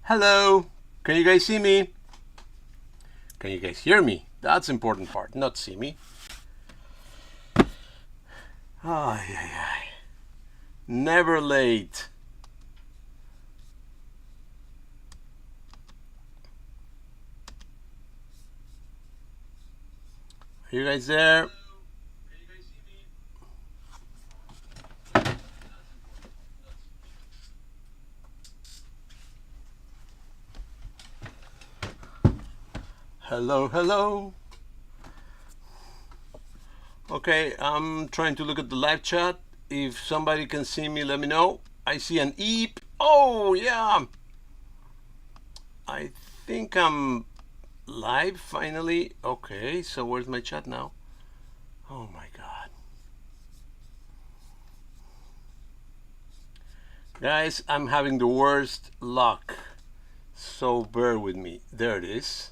Hello, can you guys see me? Can you guys hear me? That's the important part, not see me. Ay, ay, ay. Never late. Are you guys there? Hello, hello. Okay, I'm trying to look at the live chat. If somebody can see me, let me know. I see an eep. Oh, yeah. I think I'm live finally. Okay, so where's my chat now? Oh my God. Guys, I'm having the worst luck. So bear with me. There it is.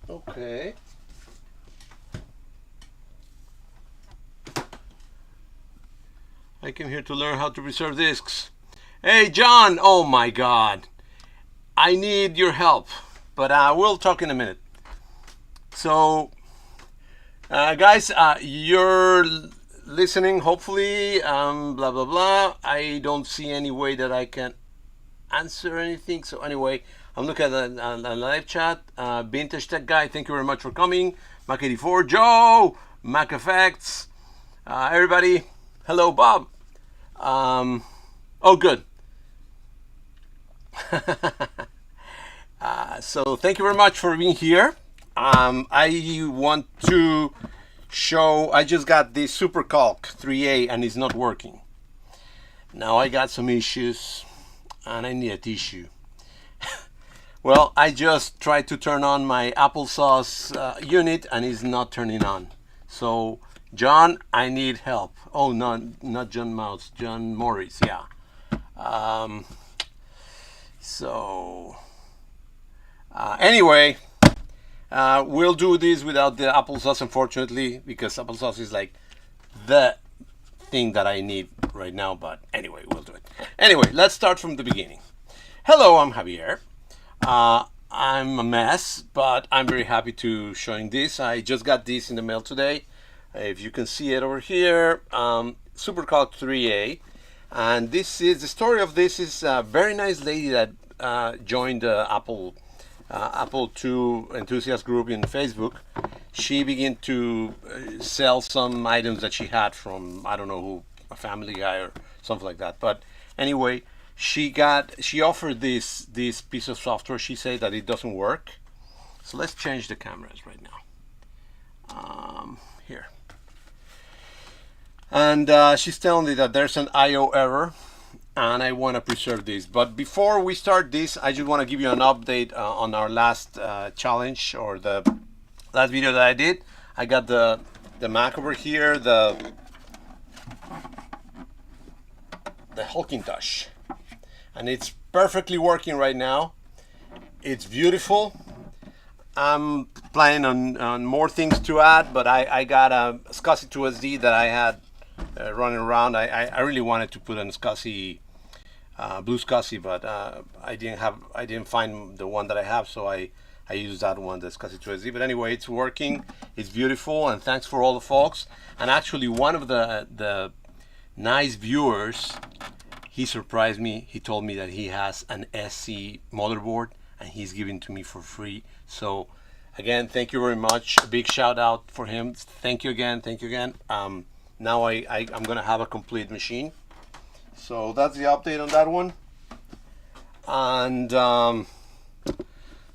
Okay. I came here to learn how to preserve disks. Hey, John! Oh my God. I need your help, but we'll talk in a minute. So, guys, you're listening, hopefully, blah, blah, blah. I don't see any way that I can answer anything. So anyway, I'm looking at the live chat. Vintage Tech Guy, thank you very much for coming. Mac84, Joe, Mac Effects, everybody. Hello, Bob. Oh, good. So thank you very much for being here. I want to show, I just got this SuperCalc 3A and it's not working. Now I got some issues and I need a tissue. Well, I just tried to turn on my Applesauce unit and it's not turning on. So, John, I need help. Oh, no, not John Mouse, John Morris, yeah. Anyway, we'll do this without the Applesauce, unfortunately, because Applesauce is like the thing that I need right now. But anyway, we'll do it. Anyway, let's start from the beginning. Hello, I'm Javier. I'm a mess, but I'm very happy to showing this. I just got this in the mail today. If you can see it over here, SuperCalc 3A. And this is the story of this is a very nice lady that joined the Apple II enthusiast group in Facebook. She began to sell some items that she had from, I don't know who, a family guy or something like that. But anyway, she offered this piece of software. She said that it doesn't work. So let's change the cameras right now. Here. And she's telling me that there's an I/O error and I want to preserve this. But before we start this, I just want to give you an update on our last challenge, or the last video that I did. I got the Mac over here, the Hackintosh, and it's perfectly working right now. It's beautiful. I'm planning on more things to add, but I got a SCSI 2SD that I had running around. I really wanted to put a SCSI, blue SCSI, but I didn't find the one that I have, so I used that one, the SCSI 2SD. But anyway, it's working. It's beautiful, and thanks for all the folks. And actually, one of the nice viewers, he surprised me. He told me that he has an SC motherboard and he's giving to me for free. So again, thank you very much. A big shout out for him. Thank you again. Thank you again. Now I'm gonna have a complete machine. So that's the update on that one. And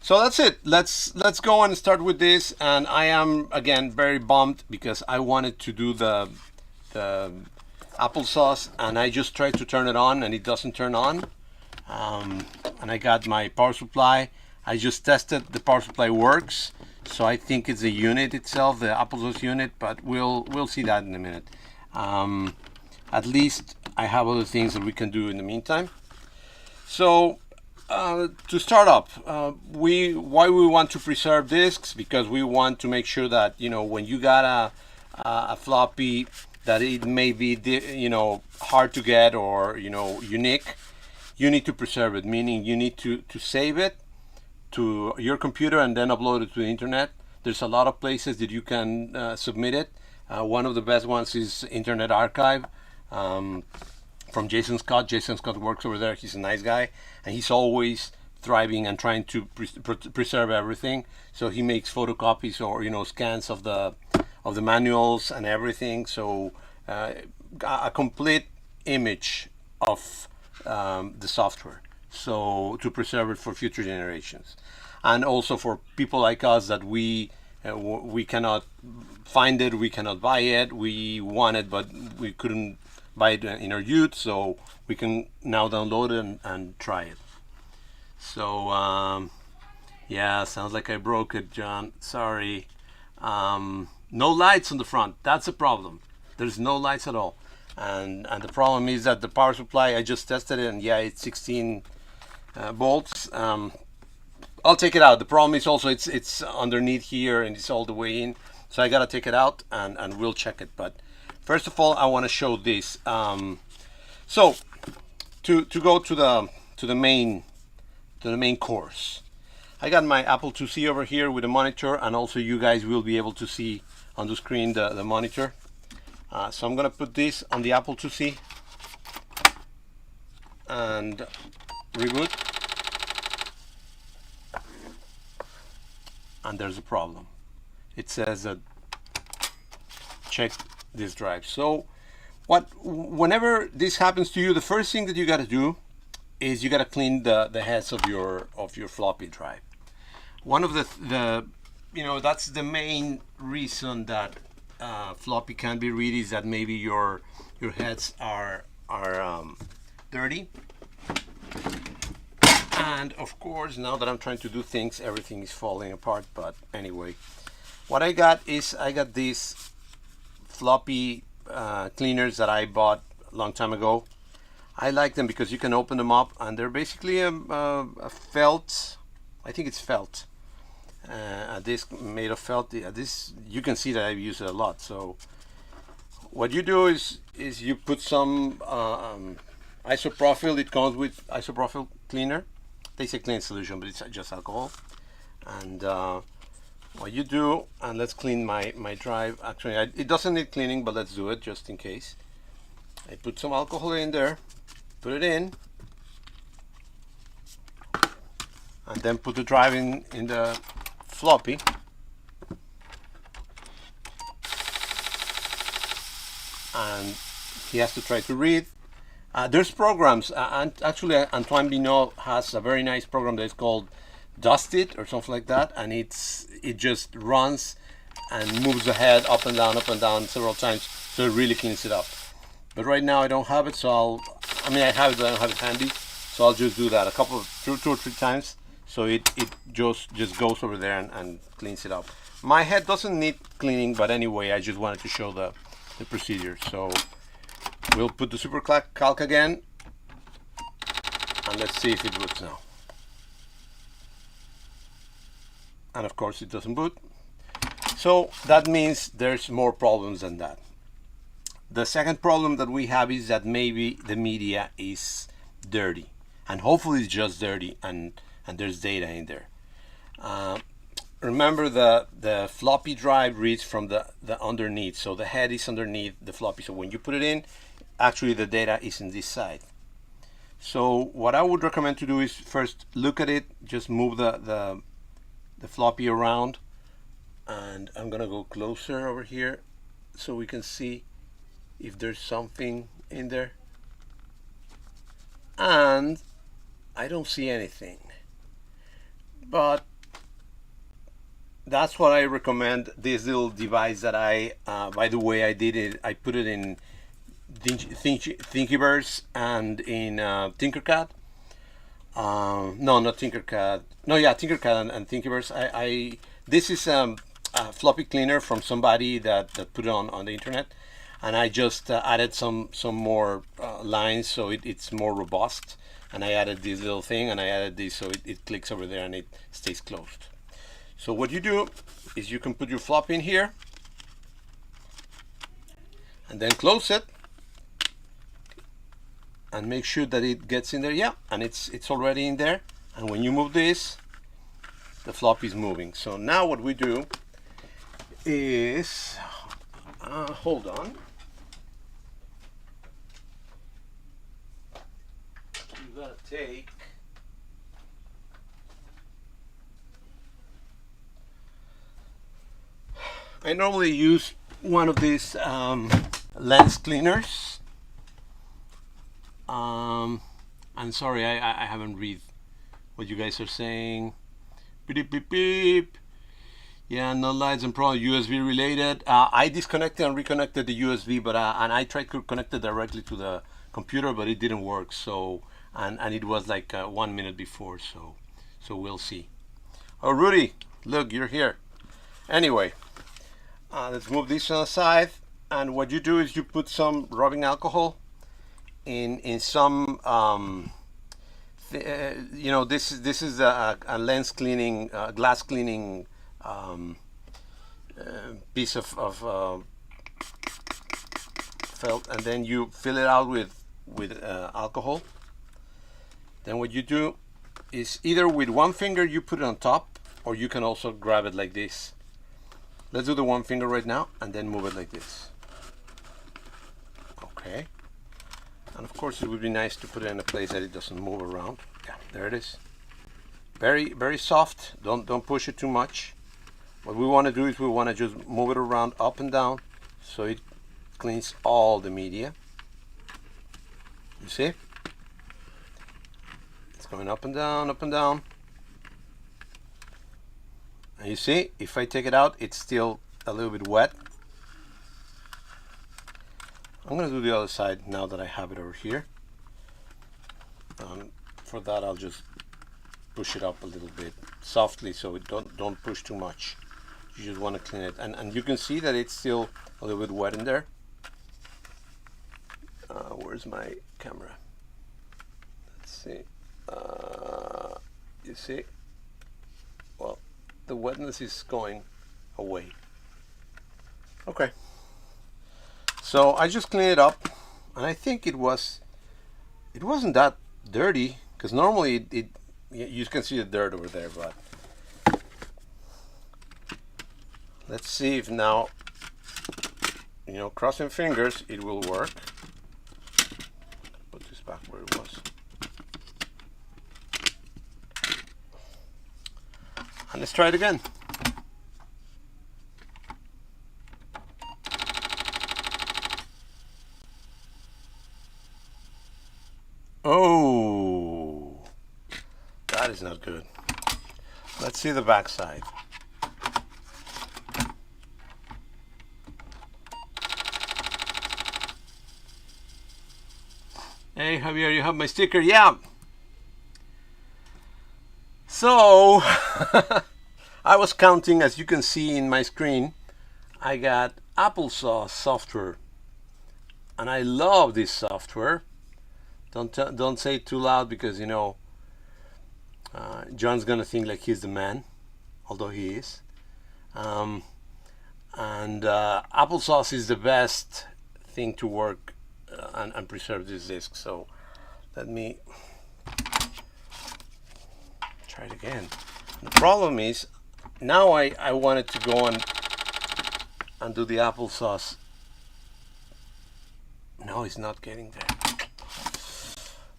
so that's it. Let's go and start with this. And I am again very bummed because I wanted to do the Applesauce, and I just tried to turn it on and it doesn't turn on. And I got my power supply. I just tested the power supply works, so I think it's the unit itself, the Applesauce unit, but we'll see that in a minute. At least I have other things that we can do in the meantime. So to start up, why we want to preserve disks, because we want to make sure that, you know, when you got a floppy that it may be hard to get or unique, you need to preserve it, meaning you need to save it to your computer and then upload it to the internet. There's a lot of places that you can submit it. One of the best ones is Internet Archive, from Jason Scott. Jason Scott works over there. He's a nice guy, and he's always thriving and trying to preserve everything. So he makes photocopies or scans of the manuals and everything. So a complete image of the software, so to preserve it for future generations, and also for people like us that we cannot find it, we cannot buy it, we want it but we couldn't buy it in our youth, so we can now download it and try it. So yeah, sounds like I broke it, John, sorry. No lights on the front, that's a problem. There's no lights at all, and the problem is that the power supply, I just tested it, and yeah, it's 16 volts. I'll take it out. The problem is also it's underneath here and it's all the way in, so I gotta take it out and we'll check it. But first of all, I want to show this. So to go to the main course, I got my Apple IIc over here with a monitor, and also you guys will be able to see on the screen the monitor. So I'm gonna put this on the Apple IIc and reboot, and there's a problem. It says that check this drive. So whenever this happens to you, the first thing that you got to do is you got to clean the heads of your floppy drive. One of the that's the main reason that floppy can be read, is that maybe your heads are dirty. And of course, now that I'm trying to do things, everything is falling apart. But anyway, what I got is these floppy cleaners that I bought a long time ago. I like them because you can open them up, and they're basically a felt. I think it's felt. A disc made of felt. This, you can see that I've used it a lot. So what you do is you put some isopropyl. It comes with isopropyl cleaner. They say clean solution, but it's just alcohol. And what you do, and let's clean my drive. Actually, it doesn't need cleaning, but let's do it just in case. I put some alcohol in there, put it in, and then put the drive in the floppy. And he has to try to read. There's programs, and actually Antoine Binot has a very nice program that is called Dust It or something like that, and it just runs and moves the head up and down several times, so it really cleans it up. But right now I don't have it, so I have it, but I don't have it handy, so I'll just do that two or three times, so it just goes over there and cleans it up. My head doesn't need cleaning, but anyway, I just wanted to show the procedure. So we'll put the super calc again, and let's see if it boots now. And of course it doesn't boot. So that means there's more problems than that. The second problem that we have is that maybe the media is dirty, and hopefully it's just dirty and there's data in there. Remember, the floppy drive reads from the underneath, so the head is underneath the floppy. So when you put it in, actually the data is in this side. So what I would recommend to do is first look at it, just move the floppy around, and I'm gonna go closer over here so we can see if there's something in there, and I don't see anything. But that's what I recommend, this little device that by the way, I put it in Thingiverse and in Tinkercad. No, not Tinkercad. No, yeah, Tinkercad and Thingiverse. This is a floppy cleaner from somebody that put it on the internet, and I just added some more lines, so it's more robust. And I added this little thing, and I added this, so it clicks over there and it stays closed. So what you do is you can put your floppy in here, and then close it and make sure that it gets in there. Yeah, and it's already in there. And when you move this, the floppy is moving. So now what we do is, hold on. You gotta take I normally use one of these lens cleaners. I'm sorry, I haven't read what you guys are saying. Beep, beep, beep. Yeah, no lights and probably USB related. I disconnected and reconnected the USB, but and I tried to connect it directly to the computer, but it didn't work. So and it was like 1 minute before. So we'll see. Oh, Rudy, look, you're here. Anyway. Let's move this on the side, and what you do is you put some rubbing alcohol in some you know, this is a lens cleaning, glass cleaning piece of felt, and then you fill it out with alcohol. Then what you do is either with one finger you put it on top, or you can also grab it like this. Let's do the one finger right now and then move it like this. Okay. And of course it would be nice to put it in a place that it doesn't move around. Yeah, there it is. Very, very soft. Don't push it too much. What we want to do is we want to just move it around up and down so it cleans all the media. You see? It's going up and down, up and down. And you see, if I take it out, it's still a little bit wet. I'm going to do the other side now that I have it over here. For that, I'll just push it up a little bit softly, so it don't push too much. You just want to clean it, and you can see that it's still a little bit wet in there. Where's my camera? Let's see. You see? Well, the wetness is going away. Okay. So I just cleaned it up, and I think it wasn't that dirty, because normally you can see the dirt over there, but let's see if now, you know, crossing fingers, it will work. Put this back where it was. And let's try it again. Oh, that is not good. Let's see the back side. Hey Javier, you have my sticker? Yeah. So I was counting, as you can see in my screen. I got Applesauce software, and I love this software. Don't say it too loud, because you know John's gonna think like he's the man, although he is. And Applesauce is the best thing to work and preserve this disk. So let me try it again. The problem is now I wanted to go and do the Applesauce. No, it's not getting there.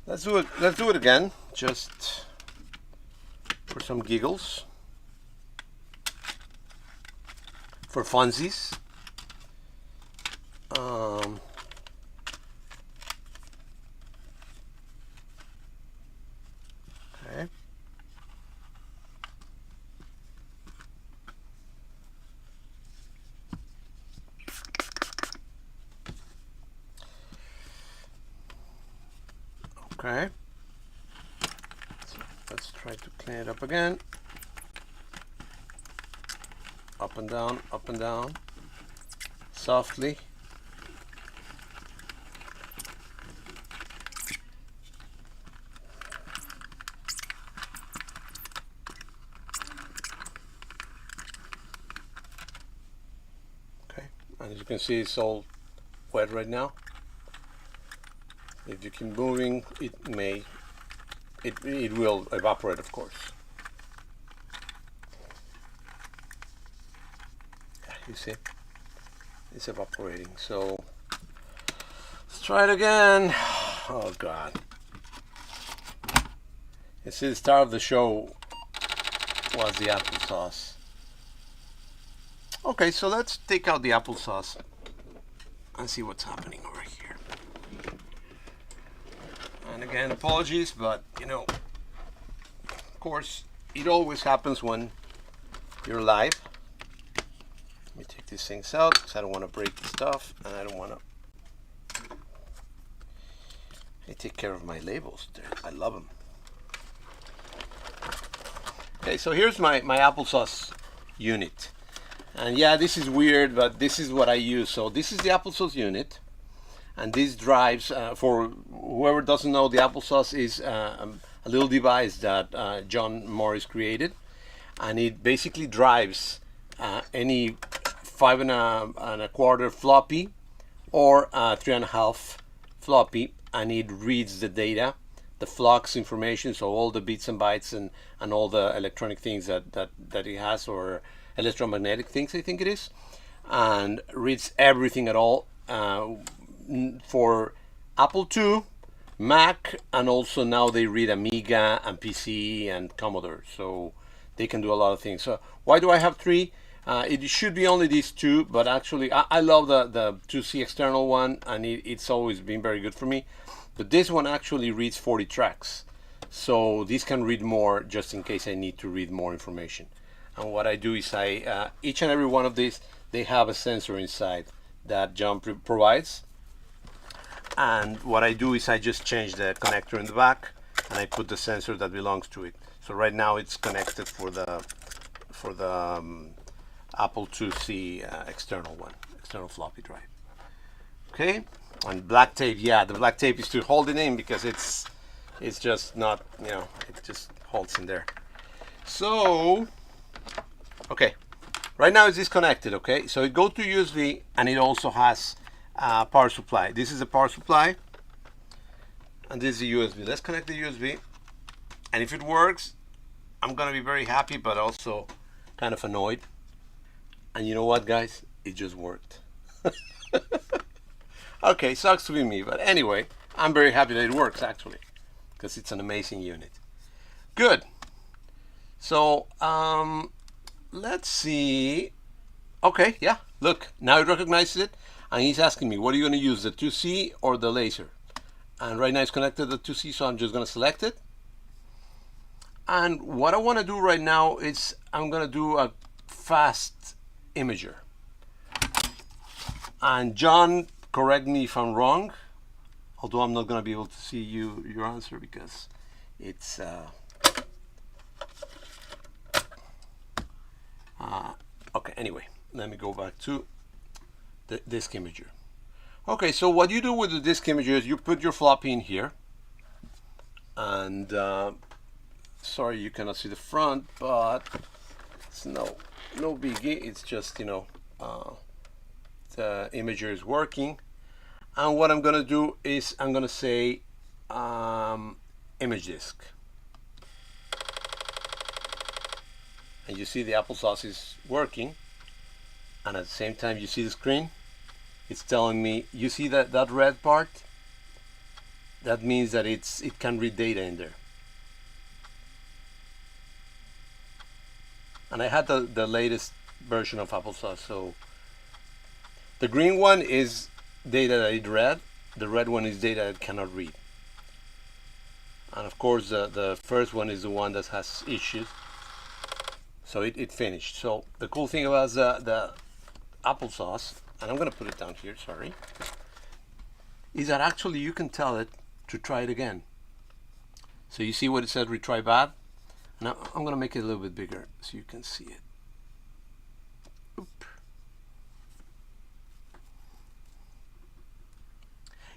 Let's do it again, just for some giggles, for funsies. Okay. Okay. So let's try to clean it up again. Up and down, softly. Okay, and as you can see, it's all wet right now. If you keep moving, it will evaporate, of course. Yeah, you see, it's evaporating. So let's try it again. Oh God! You see, the star of the show was the applesauce. Okay, so let's take out the applesauce and see what's happening over here. And again, apologies, but you know, of course, it always happens when you're live. Let me take these things out because I don't want to break the stuff, and I don't want to. I take care of my labels. I love them. Okay, so here's my applesauce unit. And yeah, this is weird, but this is what I use. So this is the applesauce unit. And this drives, for whoever doesn't know, the applesauce is a little device that John Morris created. And it basically drives any 5 1/4 floppy or 3 1/2 floppy, and it reads the data, the flux information, so all the bits and bytes and all the electronic things that it has, or electromagnetic things, I think it is, and reads everything at all for Apple II, Mac, and also now they read Amiga and PC and Commodore, so they can do a lot of things. So why do I have 3? It should be only these 2, but actually I love the 2C external one, and it's always been very good for me. But this one actually reads 40 tracks, so this can read more just in case I need to read more information. And what I do is each and every one of these, they have a sensor inside that John provides. And what I do is I just change the connector in the back, and I put the sensor that belongs to it. So right now it's connected for the Apple IIc external floppy drive. Okay, and black tape. Yeah, the black tape is to hold it in because it's just not, you know, it just holds in there. So okay, right now it's disconnected. Okay, so it goes to USB, and it also has power supply. This is a power supply, and this is the USB. Let's connect the USB, and if it works, I'm gonna be very happy, but also kind of annoyed. And you know what, guys? It just worked. Okay, sucks to be me, but anyway, I'm very happy that it works actually, because it's an amazing unit. Good. So let's see. Okay, yeah, look, now it recognizes it, and he's asking me, what are you going to use, the 2C or the laser? And right now it's connected to the 2C, so I'm just going to select it. And what I want to do right now is I'm going to do a fast imager. And John, correct me if I'm wrong, although I'm not going to be able to see your answer because it's okay, anyway, let me go back to the disk imager. Okay, so what you do with the disk imager is you put your floppy in here, and sorry you cannot see the front, but it's no biggie. It's just, you know, the imager is working, and what I'm gonna do is I'm gonna say image disk, and you see the applesauce is working, and at the same time you see the screen, it's telling me, you see that red part, that means that it can read data in there. And I had the latest version of Applesauce, so the green one is data that it read, the red one is data it cannot read. And of course the first one is the one that has issues, so it finished. So the cool thing about the Applesauce, and I'm going to put it down here, sorry, is that actually you can tell it to try it again. So you see what it said, retry bad? Now I'm going to make it a little bit bigger so you can see it. Oop.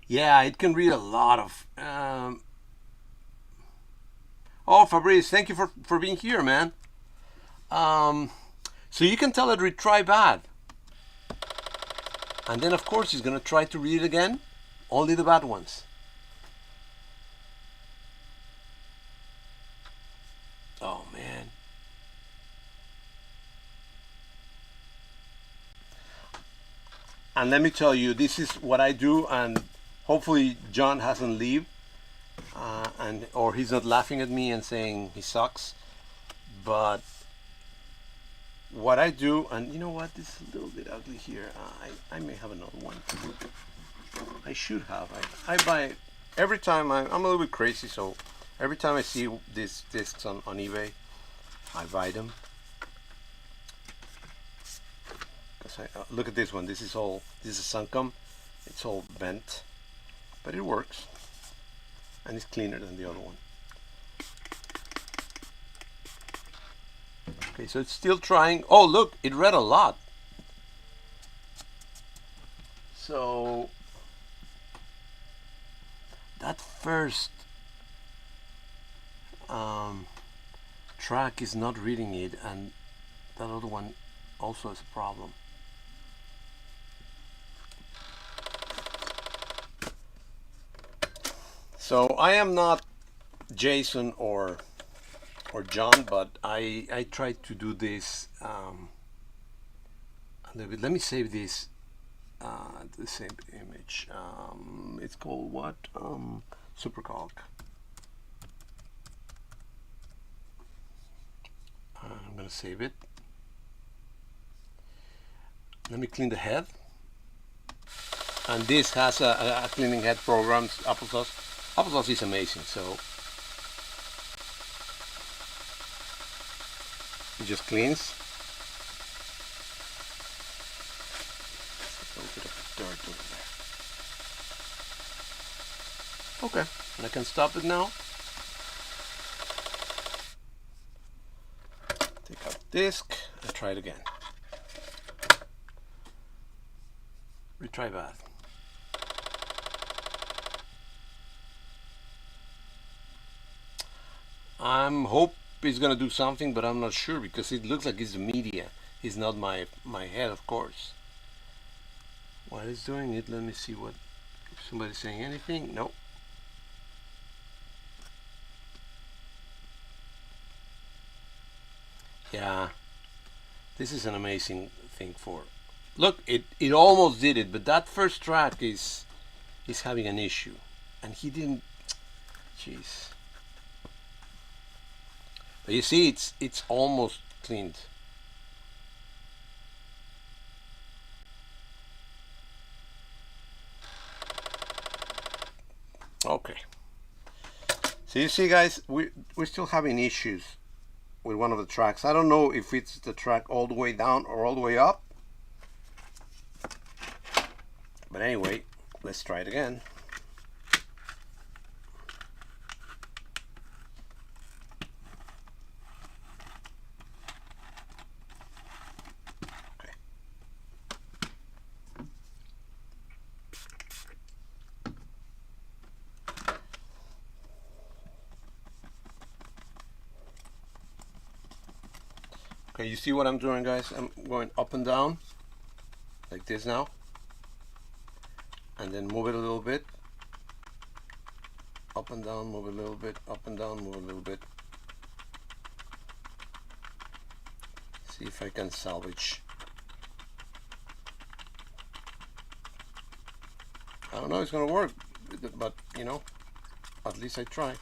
Yeah, it can read a lot of oh, Fabrice, thank you for being here, man. So you can tell it retry bad. And then of course he's gonna try to read it again, only the bad ones. Oh man. And let me tell you, this is what I do, and hopefully John hasn't leave, or he's not laughing at me and saying he sucks. But what I do, and you know what, this is a little bit ugly here. I may have another one. I should have. I buy every time. I'm a little bit crazy, so every time I see these discs on eBay, I buy them. Look at this one. This is sunken. It's all bent, but it works, and it's cleaner than the other one. Okay, so it's still trying. Oh, look, it read a lot. So that first track is not reading it, and that other one also is a problem. So I am not Jason or John, but I tried to do this a little bit. Let me save this the same image. It's called what? Supercalc. I'm gonna save it. Let me clean the head. And this has a cleaning head program, Applesauce. Applesauce is amazing, so it just cleans. A little bit of dirt over there. Okay, and I can stop it now. Take out the disc and try it again. Retry bath. I'm hope he's gonna do something, but I'm not sure because it looks like it's the media. It's not my head, of course. While it's doing it, let me see what if somebody's saying anything. Nope. Yeah, this is an amazing thing for. Look, it almost did it, but that first track is having an issue, and he didn't. Jeez. But you see, it's almost cleaned. Okay. So you see, guys, we're still having issues with one of the tracks. I don't know if it's the track all the way down or all the way up. But anyway, let's try it again. Okay, you see what I'm doing, guys? I'm going up and down like this now, and then move it a little bit, up and down, move it a little bit, up and down, move it a little bit. See if I can salvage. I don't know if it's gonna work, but you know, at least I try.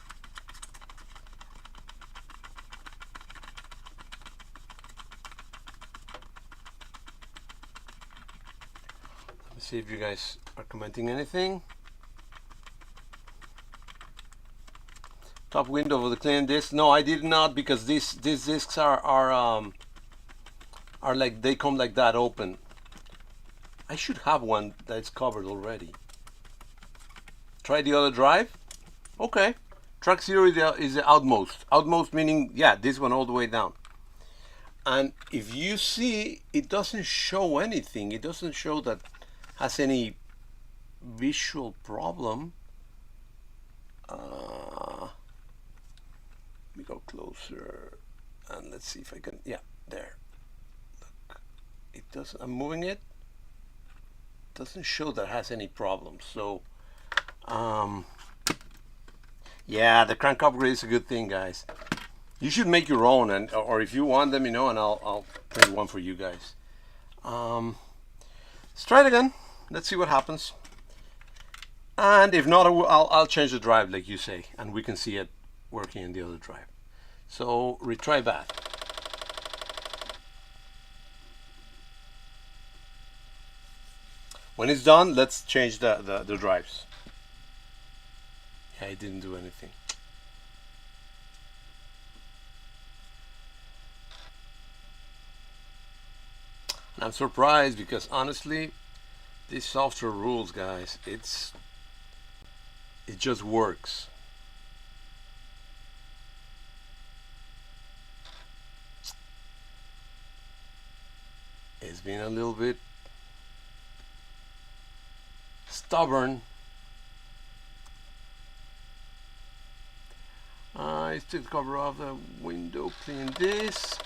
See if you guys are commenting anything. Top window of the clean disc. No, I did not, because these discs are like, they come like that open. I should have one that's covered already. Try the other drive. Okay. Track 0 is the outmost. Outmost meaning, yeah, this one all the way down. And if you see, it doesn't show anything. It doesn't show that has any visual problem. Let me go closer and let's see if I can. Yeah, there. Look, it doesn't. I'm moving it. doesn't show that has any problems. So yeah, the crank upgrade is a good thing, guys. You should make your own, and or if you want, let me know, and I'll print one for you guys. Let's try it again. Let's see what happens. And if not, I'll change the drive like you say, and we can see it working in the other drive. So retry that. When it's done, let's change the drives. Yeah, it didn't do anything. I'm surprised because honestly, this software rules, guys. It just works. It's been a little bit stubborn. I still cover off the window, clean disk.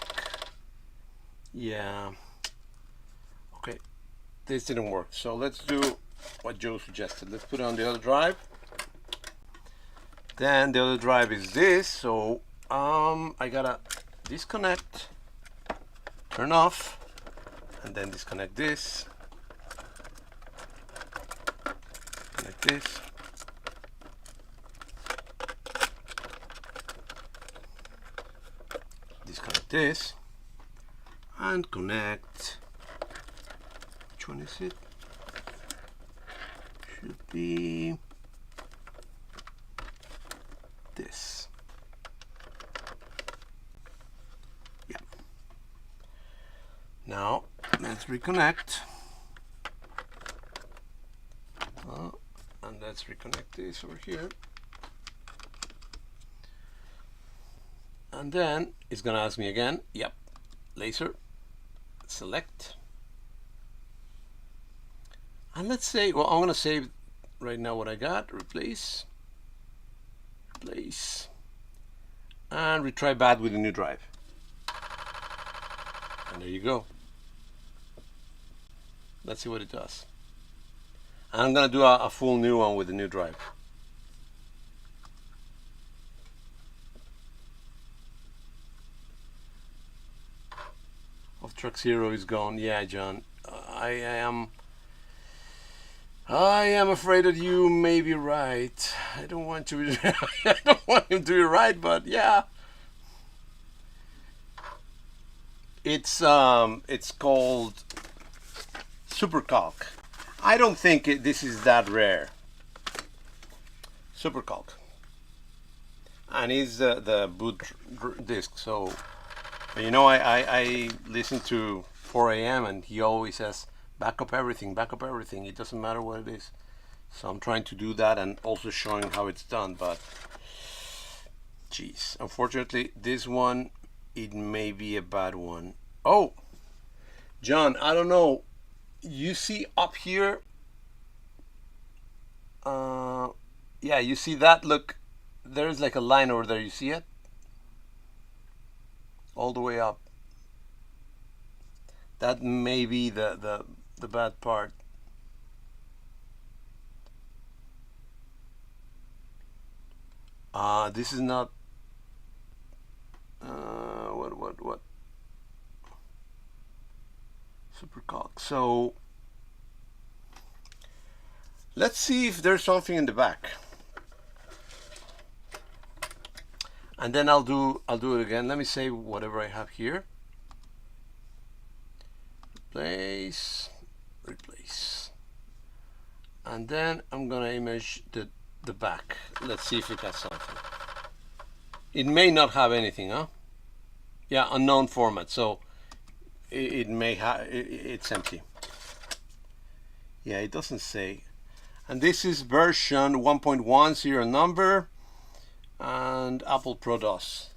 Yeah. Okay, this didn't work. So let's do what Joe suggested. Let's put it on the other drive. Then the other drive is this. So I gotta disconnect, turn off, and then disconnect this. Connect this. Disconnect this and connect. Which one is it? Should be this. Yeah. Now let's reconnect. And let's reconnect this over here. And then it's gonna ask me again. Yep, laser, select. And let's say, well, I'm gonna save right now what I got, replace, and retry bad with the new drive. And there you go. Let's see what it does. And I'm gonna do a full new one with the new drive. Of Truck Zero is gone. Yeah, John. I am afraid that you may be right. I don't want to be I don't want him to be right, but yeah. It's called Supercalc. I don't think this is that rare. Supercalc. And it's the boot disk. So, you know, I listen to 4 a.m. and he always says, back up everything, it doesn't matter what it is. So I'm trying to do that and also showing how it's done, but geez, unfortunately this one, it may be a bad one. Oh, John, I don't know, you see up here, yeah, you see that, look, there's like a line over there, you see it? All the way up. That may be the bad part. This is not what Supercalc. So let's see if there's something in the back, and then I'll do it again. Let me save whatever I have here. Replace, and then I'm gonna image the back. Let's see if it has something. It may not have anything, huh? Yeah, unknown format. So it may have. It's empty. Yeah, it doesn't say. And this is version 1.1 serial number and Apple Pro DOS.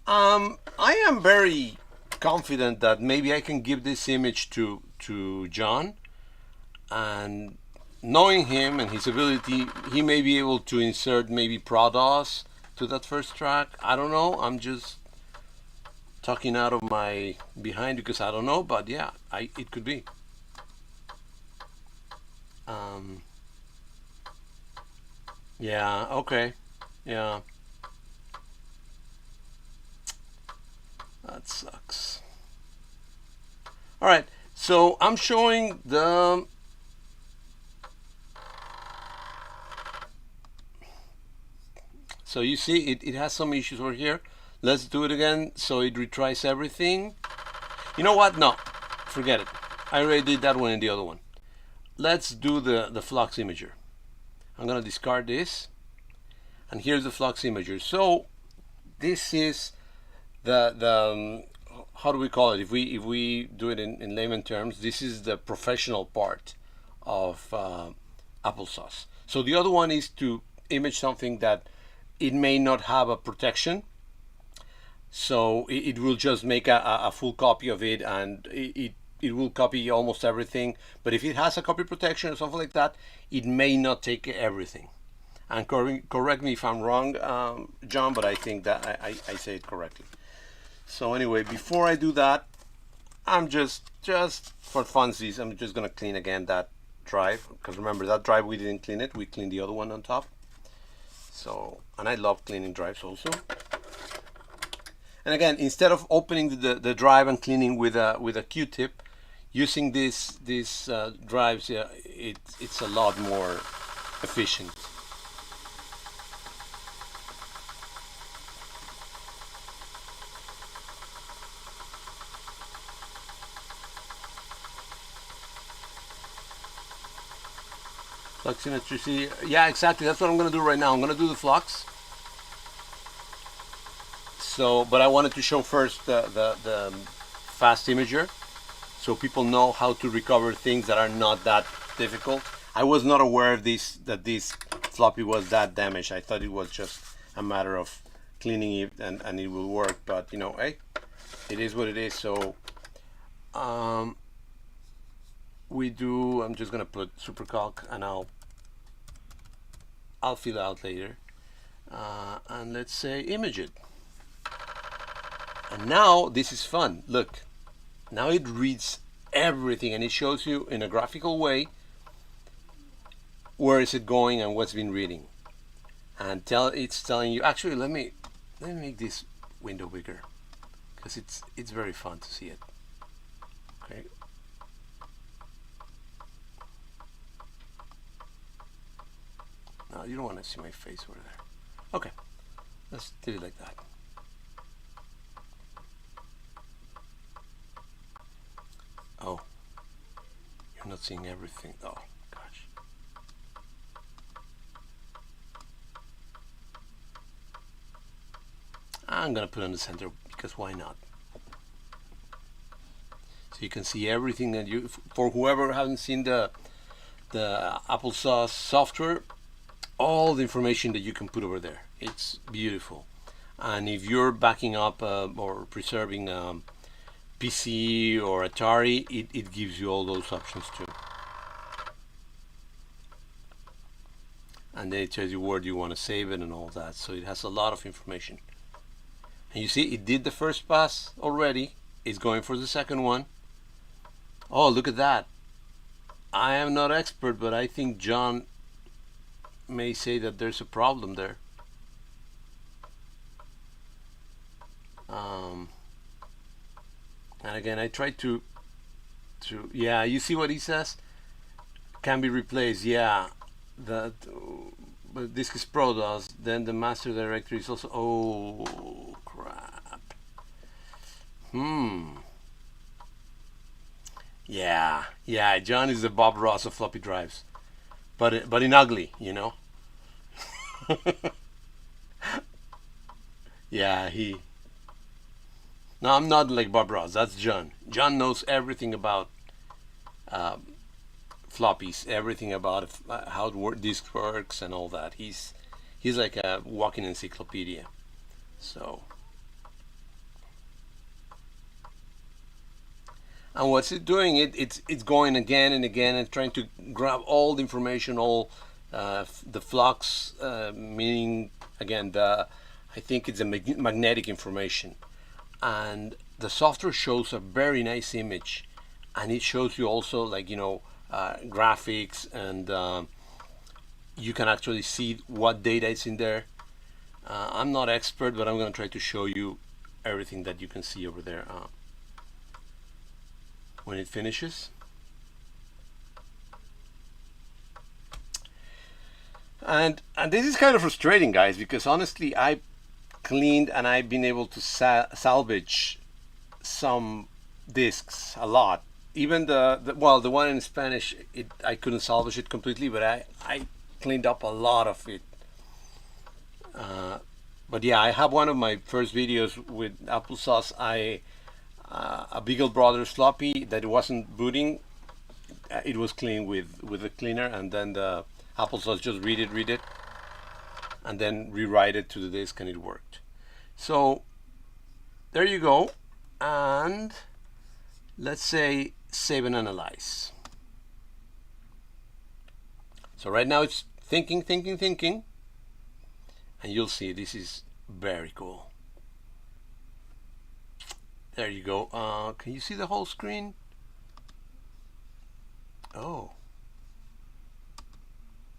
I am very confident that maybe I can give this image to John, and knowing him and his ability, he may be able to insert maybe Pro DOS to that first track. I don't know, I'm just talking out of my behind because I don't know, but yeah, it could be. Um, yeah, okay. Yeah, that sucks. All right, so I'm showing the. So you see, it has some issues over here. Let's do it again so it retries everything. You know what? No, forget it. I already did that one and the other one. Let's do the Flux imager. I'm gonna discard this, and here's the Flux imager. So this is the how do we call it? If we do it in layman terms, this is the professional part of Applesauce. So the other one is to image something that it may not have a protection. So it will just make a full copy of it, and it will copy almost everything. But if it has a copy protection or something like that, it may not take everything. And correct me if I'm wrong, John, but I think that I say it correctly. So anyway, before I do that, I'm just for funsies, I'm just gonna clean again that drive, because remember that drive we didn't clean it, we cleaned the other one on top. So, and I love cleaning drives also. And again, instead of opening the drive and cleaning with a Q-tip, using these drives, yeah, it's a lot more efficient. Flux symmetry, yeah, exactly. That's what I'm gonna do right now. I'm gonna do the flux. So, but I wanted to show first the fast imager, so people know how to recover things that are not that difficult. I was not aware of this, that this floppy was that damaged. I thought it was just a matter of cleaning it and it will work. But you know, hey, it is what it is. So we do. I'm just gonna put supercalc and I'll fill out later. And let's say image it. And now this is fun. Look, now it reads everything and it shows you in a graphical way where is it going and what's been reading. And it's telling you. Actually, let me make this window bigger because it's very fun to see it. Okay. No, you don't want to see my face over there. Okay, let's do it like that. Oh, you're not seeing everything. Oh, gosh. I'm gonna put it in the center because why not? So you can see everything that you, for whoever hasn't seen the Applesauce software, all the information that you can put over there. It's beautiful. And if you're backing up or preserving PC or Atari, it gives you all those options too. And then it tells you where do you want to save it and all that. So it has a lot of information. And you see, it did the first pass already. It's going for the second one. Oh, look at that. I am not expert, but I think John may say that there's a problem there. And again, I tried to yeah, you see what he says? Can be replaced, yeah. That, but this is Pro does. Then the master directory is also, oh crap. Yeah, John is the Bob Ross of floppy drives, but in ugly, you know. Yeah, he. No, I'm not like Bob Ross. That's John. John knows everything about floppies, everything about how disk works and all that. He's like a walking encyclopedia. So, and what's it doing? It's going again and again and trying to grab all the information, all the flux, meaning again I think it's a magnetic information. And the software shows a very nice image, and it shows you also, like, you know, graphics, and you can actually see what data is in there. I'm not expert, but I'm going to try to show you everything that you can see over there when it finishes. And this is kind of frustrating, guys, because honestly, I cleaned and I've been able to salvage some discs a lot. Even the one in Spanish, I couldn't salvage it completely, but I cleaned up a lot of it. But yeah, I have one of my first videos with Applesauce. A Beagle Brothers floppy that wasn't booting. It was cleaned with the cleaner, and then the Applesauce just read it, and then rewrite it to the disk, and it worked. So there you go. And let's say save and analyze. So right now it's thinking, and you'll see this is very cool. There you go. Can you see the whole screen? Oh,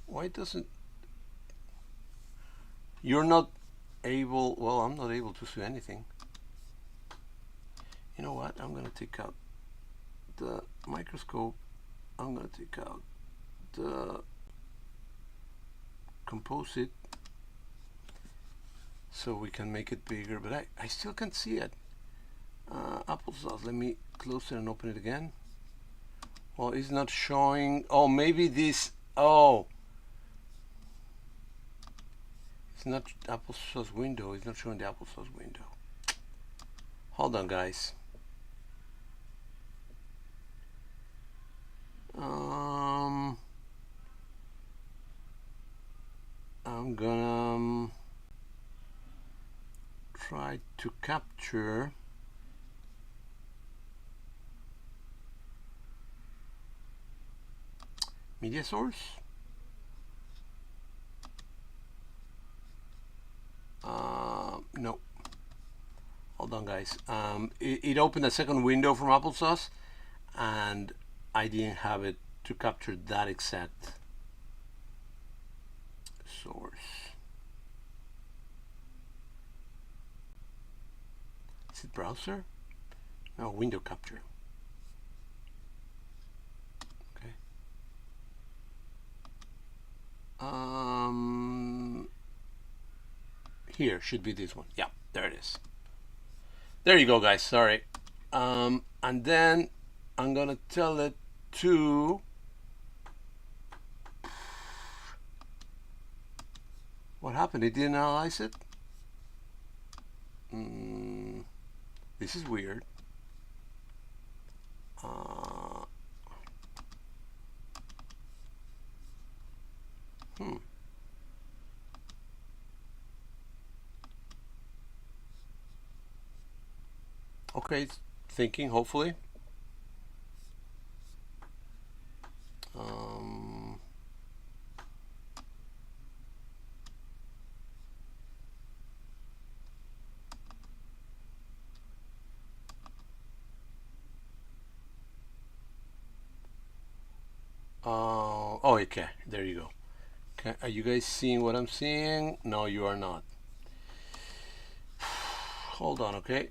why doesn't, you're not able, well, I'm not able to see anything. You know what, I'm gonna take out the microscope, I'm gonna take out the composite so we can make it bigger, but I still can't see it. Applesauce, let me close it and open it again. Well, it's not showing. Oh, maybe this, oh, it's not Applesauce window, it's not showing the Applesauce window. Hold on, guys. I'm gonna try to capture media source. No. Hold on, guys. It opened a second window from Applesauce, and I didn't have it to capture that exact source. Is it browser? No, window capture. Okay. Here should be this one. Yeah, there it is. There you go, guys. Sorry. And then I'm gonna tell it to what happened. It didn't analyze it. This is weird. Okay, it's thinking, hopefully. Oh, okay, there you go. Okay, are you guys seeing what I'm seeing? No, you are not. Hold on, okay.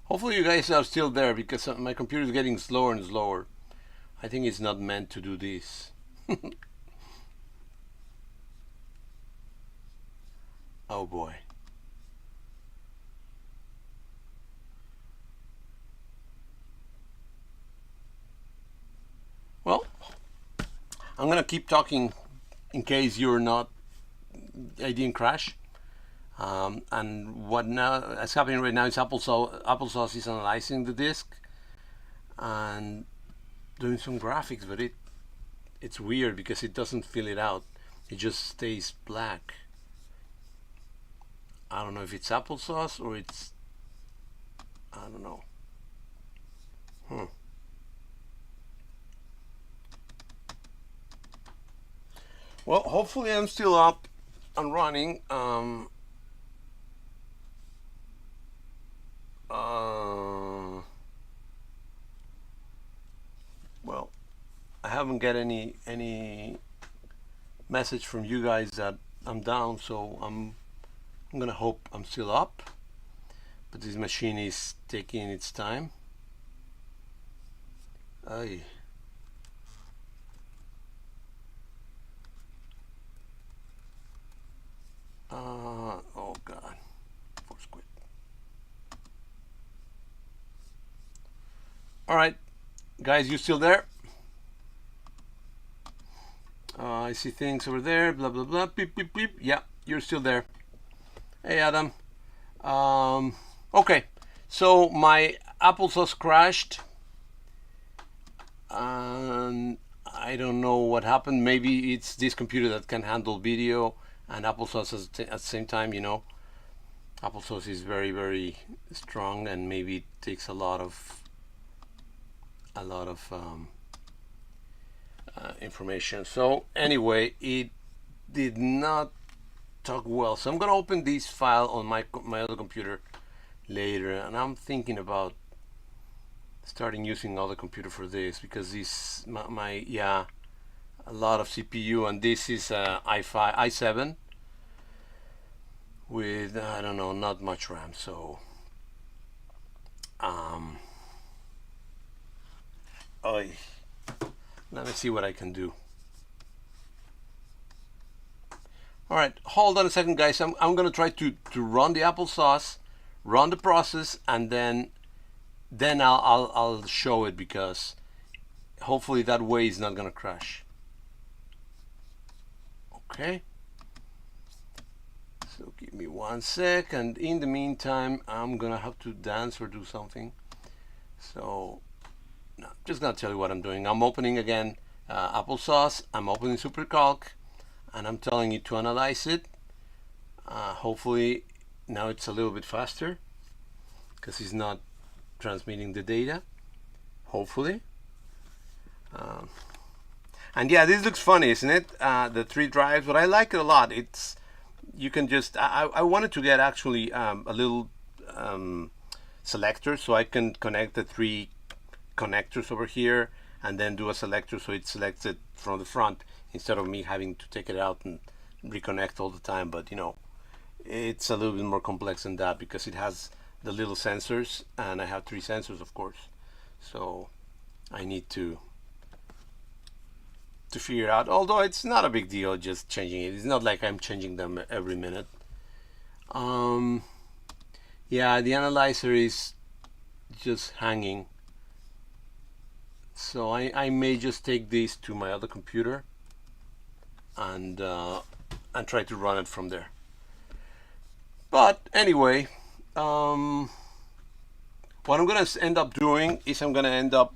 Hopefully you guys are still there, because my computer is getting slower and slower. I think it's not meant to do this. Oh boy. Well, I'm gonna keep talking in case you're not, I didn't crash. And what now is happening right now is Applesauce is analyzing the disk and doing some graphics, but it's weird because it doesn't fill it out. It just stays black. I don't know if it's Applesauce or it's, I don't know. Well, hopefully I'm still up and running. haven't get any message from you guys that I'm down, so I'm gonna hope I'm still up. But this machine is taking its time. Aye. Oh God, force quit. All right, guys, you still there? I see things over there. Blah blah blah. Beep beep beep. Yeah, you're still there. Hey, Adam. Okay, so my Applesauce crashed, and I don't know what happened. Maybe it's this computer that can handle video and Applesauce at the same time. You know, Applesauce is very, very strong, and maybe it takes a lot of information. So anyway, it did not talk well. So I'm gonna open this file on my other computer later, and I'm thinking about starting using other computer for this, because this yeah, a lot of CPU, and this is i7 with I don't know, not much RAM. So let me see what I can do. All right, hold on a second, guys. I'm gonna try to run the Applesauce, run the process, and then I'll show it, because hopefully that way it's not gonna crash. Okay. So give me 1 sec, and in the meantime, I'm gonna have to dance or do something. So no, I'm just gonna tell you what I'm doing. I'm opening again Applesauce. I'm opening SuperCalc, and I'm telling it to analyze it. Hopefully now it's a little bit faster, because it's not transmitting the data, hopefully. And yeah, this looks funny, isn't it? The 3 drives, but I like it a lot. It's, you can just, I wanted to get actually a little selector, so I can connect the 3 connectors over here and then do a selector, so it selects it from the front instead of me having to take it out and reconnect all the time. But you know, it's a little bit more complex than that, because it has the little sensors, and I have 3 sensors, of course, so I need to figure it out, although it's not a big deal just changing it. It's not like I'm changing them every minute. Yeah, the analyzer is just hanging, so I may just take this to my other computer and try to run it from there. But anyway, what I'm gonna end up doing is I'm gonna end up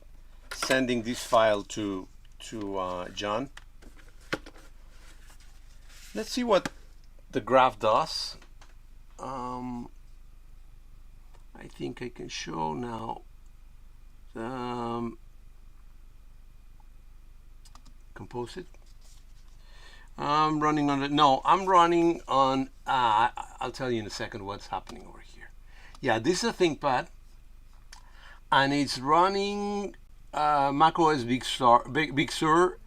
sending this file to John. Let's see what the graph does. I think I can show now. Compose it. I'm running on it. No, I'm running on. I'll tell you in a second what's happening over here. Yeah, this is a ThinkPad, and it's running macOS Big Sur.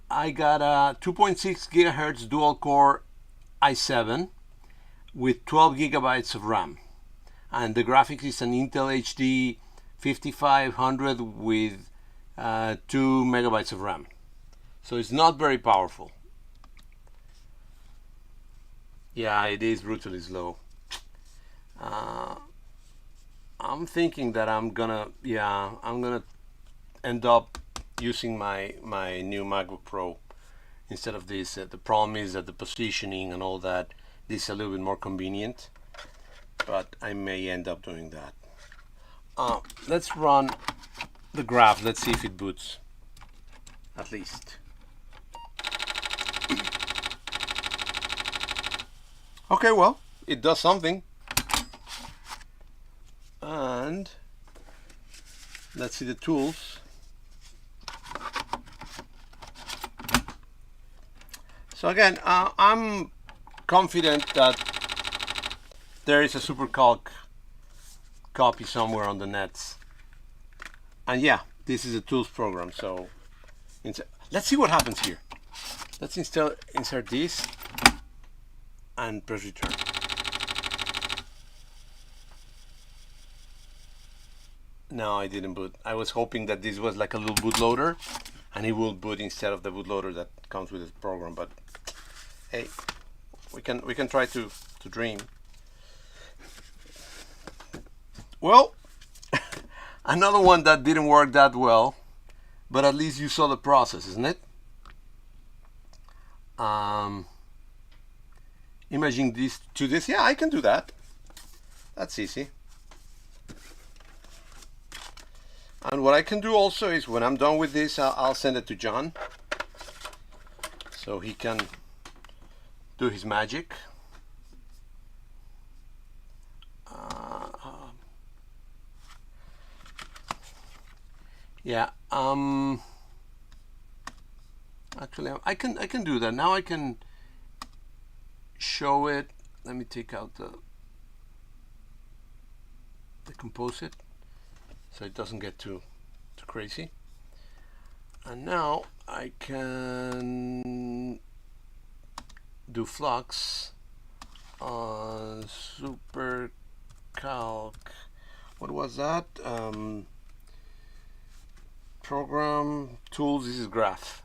I got a 2.6 gigahertz dual core i7 with 12 gigabytes of RAM, and the graphics is an Intel HD 5500 with 2 megabytes of RAM. So it's not very powerful. Yeah, it is brutally slow. I'm thinking that I'm gonna end up using my new MacBook Pro instead of this. The problem is that the positioning and all that, this is a little bit more convenient, but I may end up doing that. Let's run the graph. Let's see if it boots, at least. Okay, well, it does something. And let's see the tools. So again, I'm confident that there is a SuperCalc copy somewhere on the nets. And yeah, this is a tools program, so Let's see what happens here. Let's insert this and press return. No, I didn't boot. I was hoping that this was like a little bootloader and it will boot instead of the bootloader that comes with the program, but hey, we can try to dream. Well, another one that didn't work that well, but at least you saw the process, isn't it? Imaging this to this. Yeah, I can do that. That's easy. And what I can do also is when I'm done with this, I'll send it to John so he can do his magic. Yeah. Actually, I can do that now. I can show it. Let me take out the composite so it doesn't get too crazy. And now I can do Flux on Super Calc. What was that? Program tools. This is graph.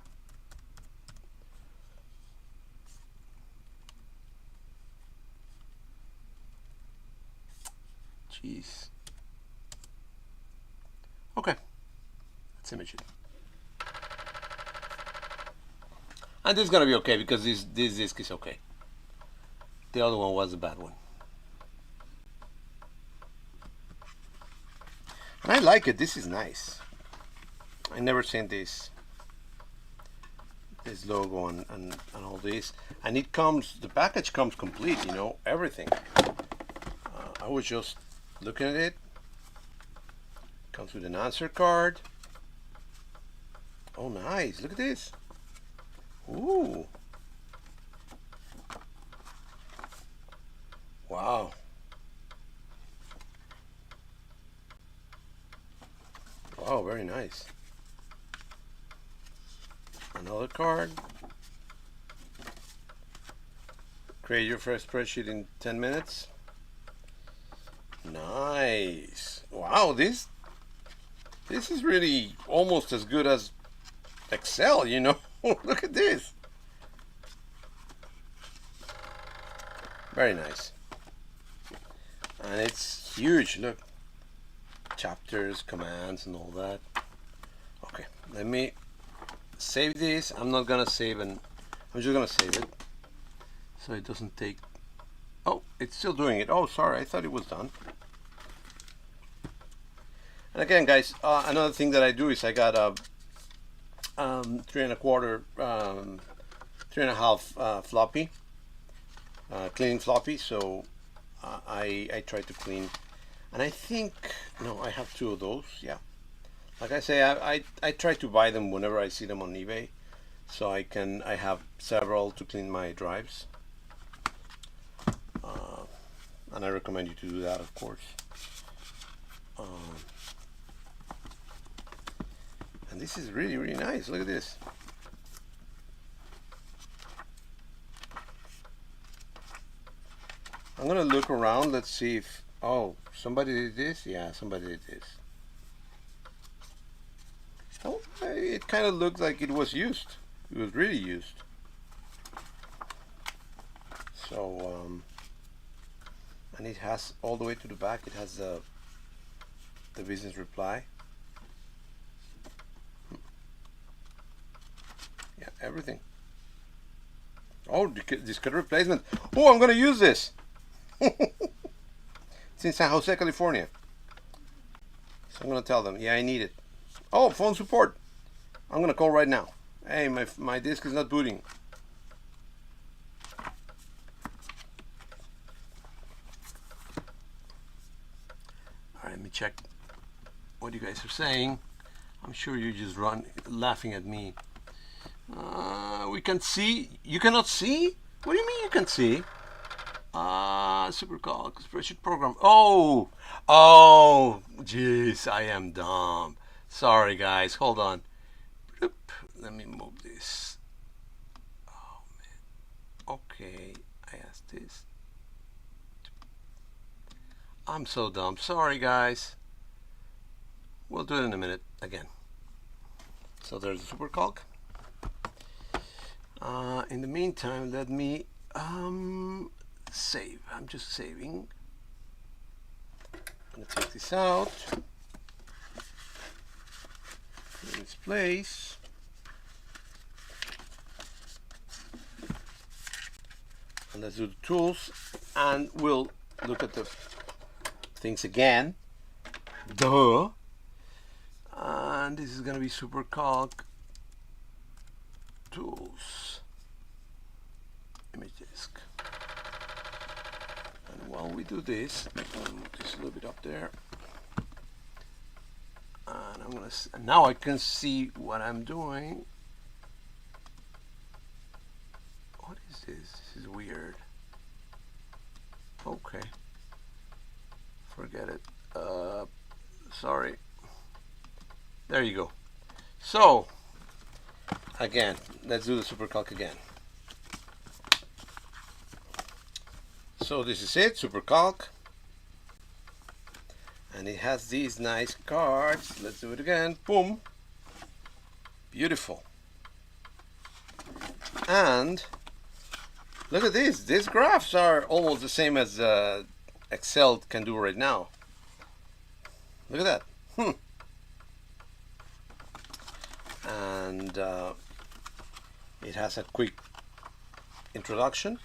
Jeez. Okay, let's image it. And this is gonna be okay because this disk is okay. The other one was a bad one. And I like it. This is nice. I never seen this logo and all this. And it comes, the package comes complete, you know, everything. I was just looking at it. Comes with an answer card. Oh, nice. Look at this. Ooh. Wow. Wow, very nice. Another card. Create your first spreadsheet in 10 minutes. Nice. Wow, this is really almost as good as Excel, you know. Look at this. Very nice. And it's huge, look. Chapters, commands, and all that. Okay, let me save this. I'm not gonna save, and I'm just gonna save it so it doesn't take. Oh, it's still doing it. Oh, sorry, I thought it was done. And again, guys, another thing that I do is I got a 3¼ 3½ floppy, cleaning floppy. So I try to clean, and I think no, I have 2 of those. Yeah, like I say, I try to buy them whenever I see them on eBay, so I have several to clean my drives. And I recommend you to do that, of course. And this is really, really nice. Look at this. I'm gonna look around. Let's see if, oh, somebody did this. Yeah, somebody did this. Oh, it kind of looked like it was used. It was really used. So, and it has all the way to the back. It has the business reply. Yeah, everything. Oh, diskette replacement. Oh, I'm gonna use this. It's in San Jose, California. So I'm gonna tell them, yeah, I need it. Oh, phone support. I'm gonna call right now. Hey, my disk is not booting. All right, let me check what you guys are saying. I'm sure you're just laughing at me. We can see. You cannot see? What do you mean you can see? Supercalc spreadsheet program. Oh, jeez, I am dumb. Sorry, guys. Hold on. Let let me move this. Oh man. Okay, I asked this. I'm so dumb. Sorry guys. We'll do it in a minute again. So there's the super calc. In the meantime, let me save. I'm just saving. I'm gonna take this out. Put it in its place. And let's do the tools, and we'll look at the things again. Duh. And this is gonna be super calc tools, image disk. And while we do this, I'll move this a little bit up there, and I'm gonna now I can see what I'm doing. What is this? This is weird. Okay, forget it. Sorry. There you go. So again, let's do the supercalc again. So this is it, supercalc, and it has these nice cards. Let's do it again. Boom. Beautiful. And look at this. These graphs are almost the same as Excel can do right now. Look at that. And it has a quick introduction.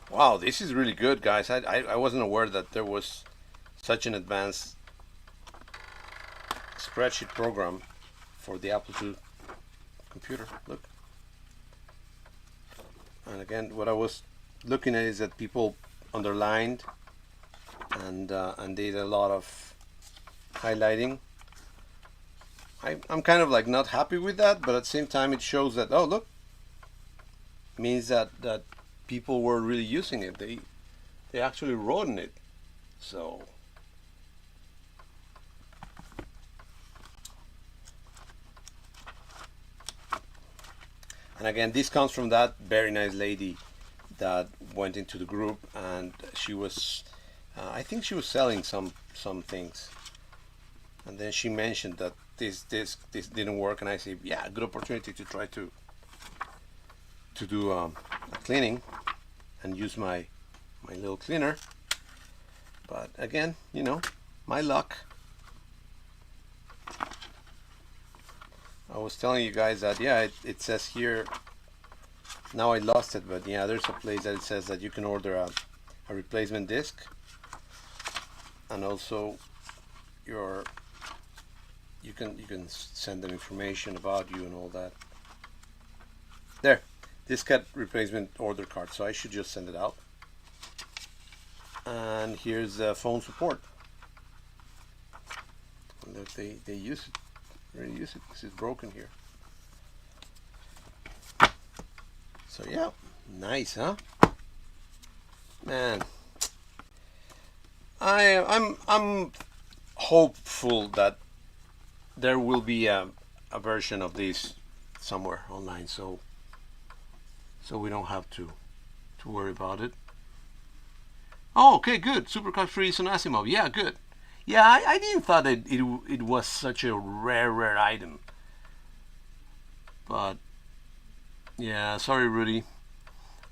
Wow, this is really good, guys. I wasn't aware that there was such an advanced spreadsheet program for the Apple II computer. Look. And again, what I was looking at is that people underlined and did a lot of highlighting. I'm kind of like not happy with that, but at the same time it shows that, oh look, means that people were really using it. They actually wrote in it. So and again, this comes from that very nice lady that went into the group, and she was I think she was selling some things, and then she mentioned that this didn't work, and I said, yeah, good opportunity to try to do a cleaning and use my little cleaner. But again, you know, my luck. I was telling you guys that, yeah, it says here, now I lost it, but yeah, there's a place that it says that you can order a replacement disc, and also you can send them information about you and all that. There, diskette replacement order card. So I should just send it out. And here's phone support. Look, they use it, really use it. This is broken here. So yeah, nice, huh? Man, I'm hopeful that there will be a version of this somewhere online, so we don't have to worry about it. Oh, okay, good. Supercalc free is on Asimov. Yeah, good. Yeah, I didn't thought that it was such a rare item. But yeah, sorry, Rudy.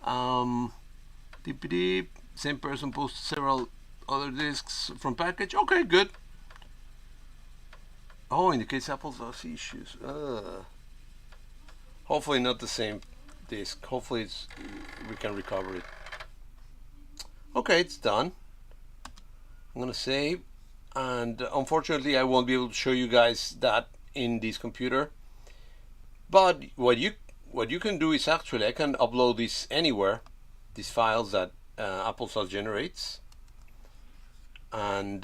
DPD, same person posted several other discs from package. Okay, good. Oh, indicates Applesauce issues. Hopefully not the same disk. Hopefully we can recover it. Okay, it's done. I'm gonna save, and unfortunately I won't be able to show you guys that in this computer. But what you can do is actually I can upload this anywhere, these files that Applesauce generates, and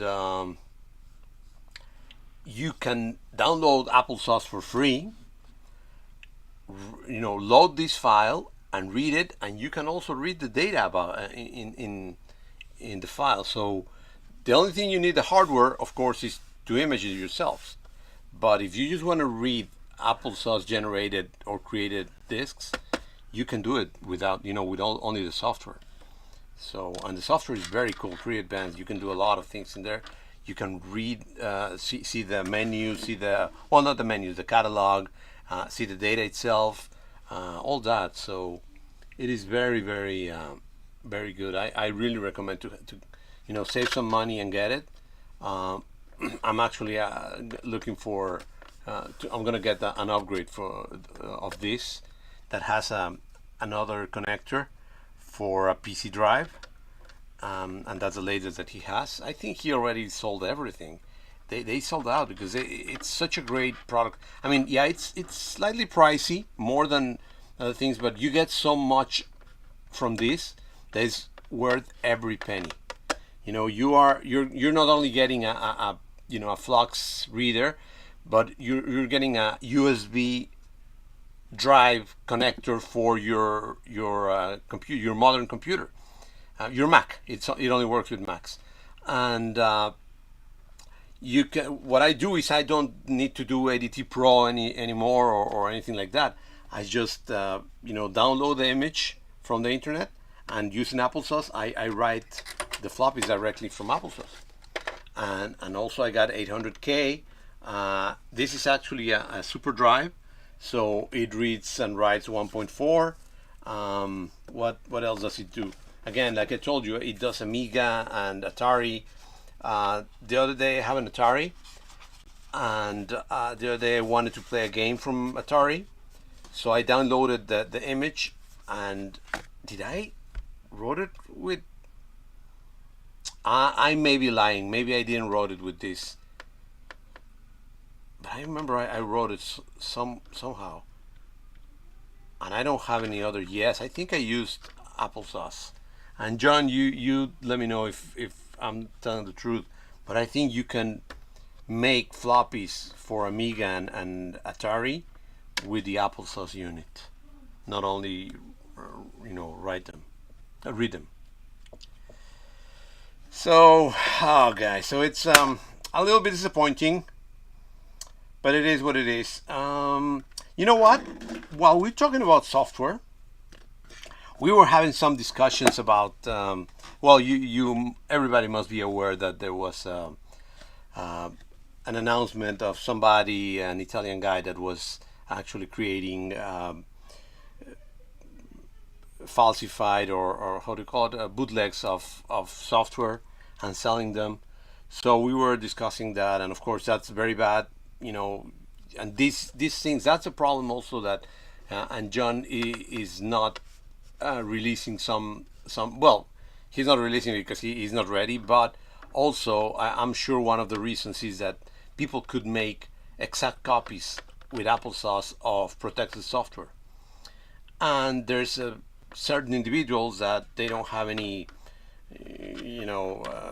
you can download Applesauce for free. You know, load this file and read it, and you can also read the data about in the file. So the only thing you need the hardware, of course, is to image it yourselves. But if you just want to read Applesauce generated or created discs, you can do it without, with only the software. So, and the software is very cool, pretty advanced. You can do a lot of things in there. You can read, see the menu, see not the menu, the catalog, see the data itself, all that. So it is very, very, very good. I really recommend to save some money and get it. I'm actually looking for, I'm gonna get an upgrade of this that has another connector for a PC drive. And that's the latest that he has. I think he already sold everything. They sold out because it's such a great product. I mean, yeah, it's slightly pricey, more than other things, but you get so much from this that is worth every penny. You're not only getting a Flux reader, but you're getting a USB drive connector for your computer, your modern computer. Your Mac. It only works with Macs, and you can. What I do is I don't need to do ADT Pro anymore or anything like that. I just download the image from the internet, and using Applesauce, I write the floppies directly from Applesauce, and also I got 800K. This is actually a super drive, so it reads and writes 1.4. What else does it do? Again, like I told you, it does Amiga and Atari. The other day I have an Atari, and the other day I wanted to play a game from Atari, so I downloaded the image. And did I wrote it with? I may be lying. Maybe I didn't wrote it with this, but I remember I wrote it somehow. And I don't have any other. Yes, I think I used Applesauce. And John, you let me know if I'm telling the truth, but I think you can make floppies for Amiga and Atari with the Applesauce unit, not only read them. So, guys, so it's a little bit disappointing, but it is what it is. You know what? While we're talking about software, we were having some discussions about. Everybody must be aware that there was an announcement of somebody, an Italian guy, that was actually creating falsified or how do you call it, bootlegs of software and selling them. So we were discussing that, and of course that's very bad. And these things, that's a problem also, that and John is not releasing some. Well, he's not releasing it because he's not ready, but also I'm sure one of the reasons is that people could make exact copies with Applesauce of protected software, and there's certain individuals that they don't have any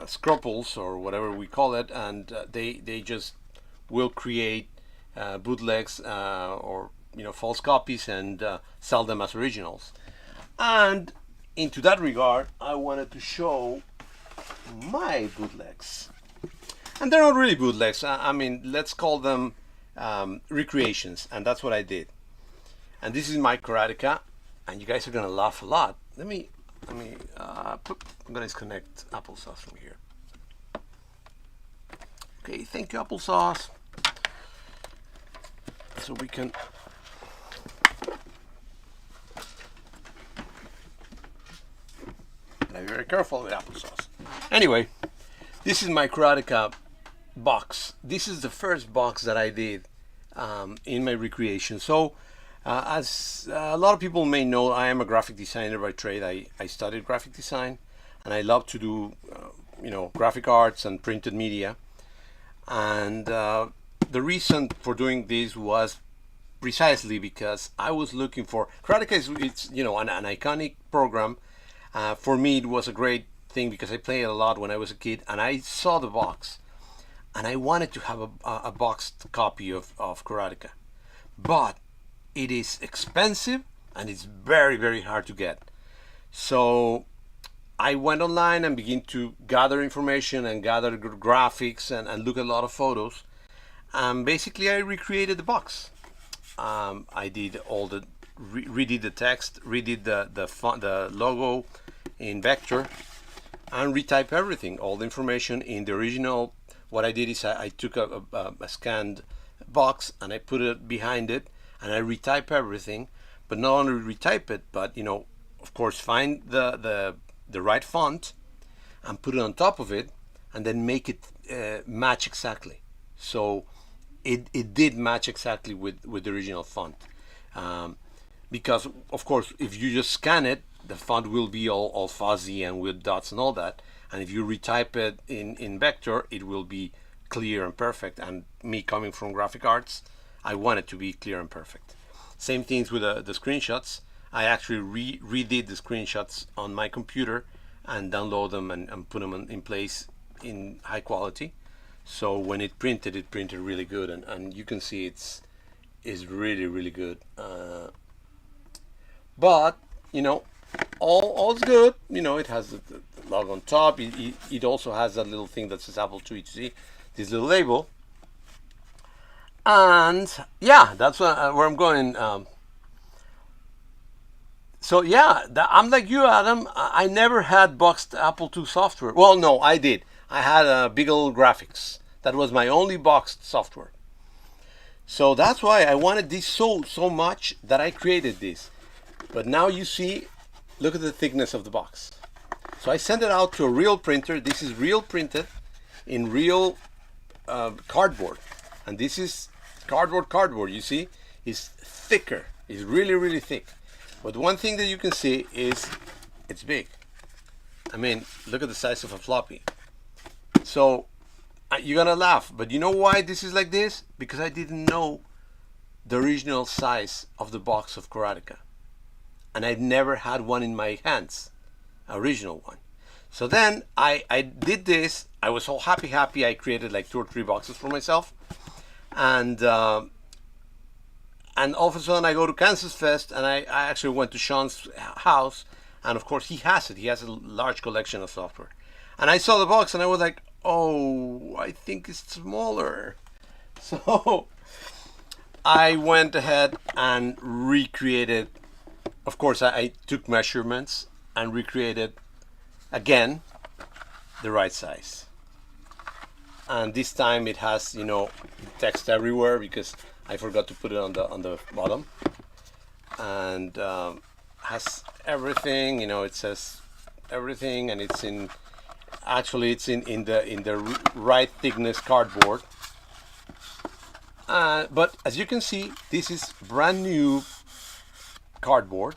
scruples or whatever we call it, and they just will create bootlegs or false copies and sell them as originals. And into that regard, I wanted to show my bootlegs, and they're not really bootlegs. I mean, let's call them recreations, and that's what I did. And this is my Karateka, and you guys are gonna laugh a lot. I'm gonna disconnect Applesauce from here. Okay, thank you, Applesauce. So we can. Be very careful with Applesauce. Anyway, this is my Karateka box. This is the first box that I did in my recreation. So as a lot of people may know, I am a graphic designer by trade. I studied graphic design, and I love to do graphic arts and printed media. And the reason for doing this was precisely because I was looking for Karateka. It's an iconic program. For me, it was a great thing because I played it a lot when I was a kid, and I saw the box, and I wanted to have a boxed copy of Karateka, but it is expensive and it's very, very hard to get. So I went online and began to gather information and gather graphics and look at a lot of photos, and basically I recreated the box. I did all the redid the text, redid the font, the logo in vector, and retype everything, all the information in the original. What I did is I took a scanned box and I put it behind it, and I retype everything. But not only retype it, but of course, find the right font and put it on top of it, and then make it match exactly. So it did match exactly with the original font. Because of course, if you just scan it, the font will be all fuzzy and with dots and all that. And if you retype it in vector, it will be clear and perfect. And me coming from graphic arts, I want it to be clear and perfect. Same things with the screenshots. I actually redid the screenshots on my computer and download them and put them in place in high quality. So when it printed really good, and you can see it's really, really good. But all's good. It has the log on top. It also has that little thing that says Apple II. You see this little label, and yeah, that's where I'm going. So yeah, I'm like you, Adam. I never had boxed Apple II software. Well, no, I did. I had Beagle Graphics. That was my only boxed software. So that's why I wanted this so much that I created this. But now you see, look at the thickness of the box. So I sent it out to a real printer. This is real printed in real cardboard. And this is cardboard, you see? It's thicker. It's really, really thick. But one thing that you can see is it's big. I mean, look at the size of a floppy. So you're gonna laugh, but you know why this is like this? Because I didn't know the original size of the box of Karateka. And I've never had one in my hands, original one. So then I did this. I was so happy. I created like 2 or 3 boxes for myself, and all of a sudden I go to Kansas Fest, and I actually went to Sean's house, and of course he has it. He has a large collection of software, and I saw the box and I was like, oh, I think it's smaller. So I went ahead and recreated. Of course, I took measurements and recreated again the right size. And this time it has, text everywhere because I forgot to put it on the bottom. And has everything, it says everything, and it's in the right thickness cardboard. But as you can see, this is brand new cardboard.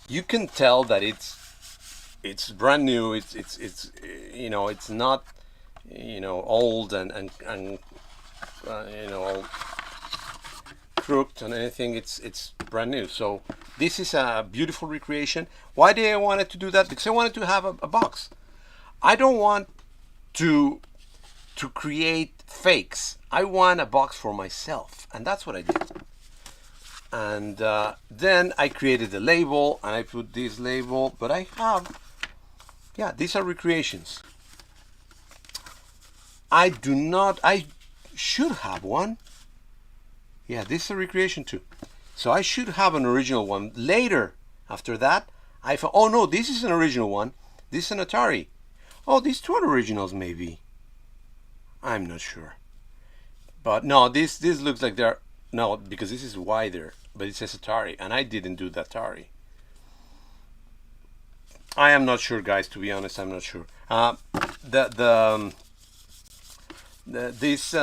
You can tell that it's brand new. It's not old and all crooked and anything. It's brand new. So this is a beautiful recreation. Why did I wanted to do that? Because I wanted to have a box. I don't want to create fakes. I want a box for myself, and that's what I did. And then I created a label, and I put this label. But I have, these are recreations. I should have one. Yeah, this is a recreation too. So I should have an original one. Later, after that, I thought, oh no, this is an original one. This is an Atari. Oh, these 2 are originals maybe. I'm not sure. But no, this looks like they're, no, because this is wider, but it says Atari, and I didn't do the Atari. I am not sure, guys, to be honest, I'm not sure. These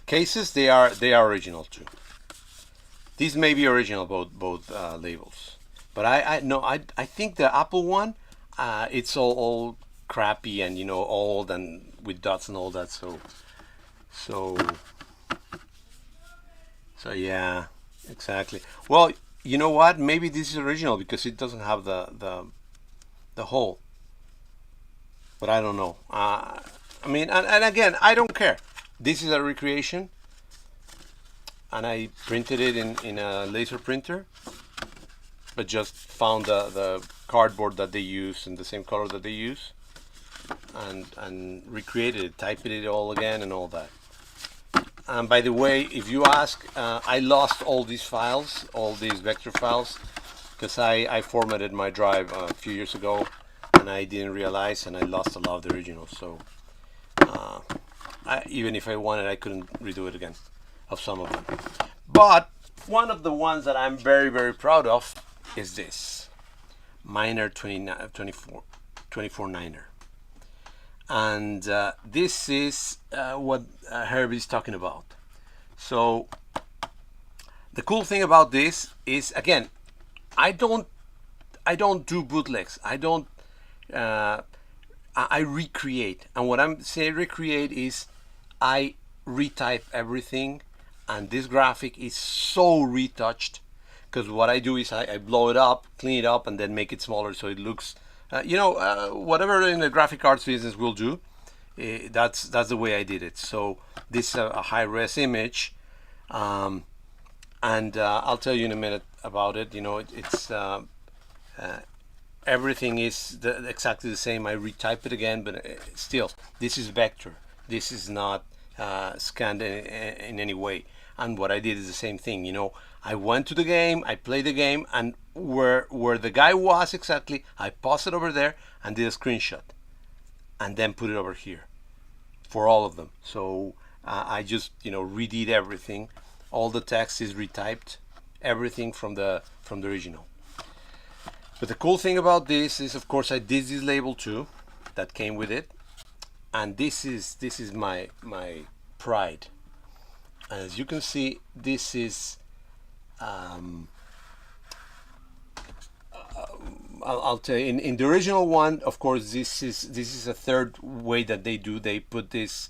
cases, they are original too. These may be original, both labels. But I think the Apple one, it's all crappy and old and with dots and all that. So yeah, exactly. Well, you know what? Maybe this is original because it doesn't have the hole. But I don't know. I mean, and again, I don't care. This is a recreation, and I printed it in a laser printer, but just found the cardboard that they use and the same color that they use, and recreated it, typed it all again and all that. And by the way, if you ask, I lost all these files, all these vector files, because I formatted my drive a few years ago, and I didn't realize, and I lost a lot of the originals. So even if I wanted, I couldn't redo it again of some of them. But one of the ones that I'm very, very proud of is this Miner 24.9er. And this is what Herbie's talking about. So the cool thing about this is, again, I don't do bootlegs. I recreate, and what I'm saying recreate is I retype everything, and this graphic is so retouched, because what I do is I blow it up, clean it up, and then make it smaller so it looks whatever in the graphic arts business will do. That's the way I did it. So this is a high-res image, and I'll tell you in a minute about it. It's everything is exactly the same. I retype it again, but still, this is vector. This is not scanned in any way. And what I did is the same thing. I went to the game, I played the game, and where the guy was exactly, I paused it over there and did a screenshot, and then put it over here for all of them. So I just redid everything. All the text is retyped, everything from the original. But the cool thing about this is, of course, I did this label too, that came with it, and this is my pride. As you can see, this is I'll tell you, in the original one, of course, this is a third way that they do. They put this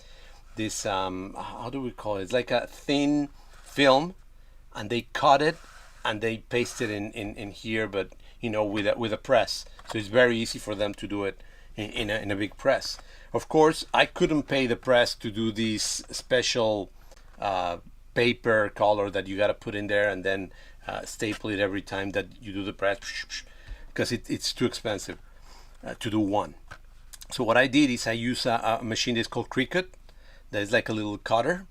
how do we call it? It's like a thin film, and they cut it and they paste it in here, but with a press. So it's very easy for them to do it in a big press. Of course, I couldn't pay the press to do this special paper color that you got to put in there and then staple it every time that you do the press, because it's too expensive to do one. So what I did is I use a machine that's called Cricut, that is like a little cutter,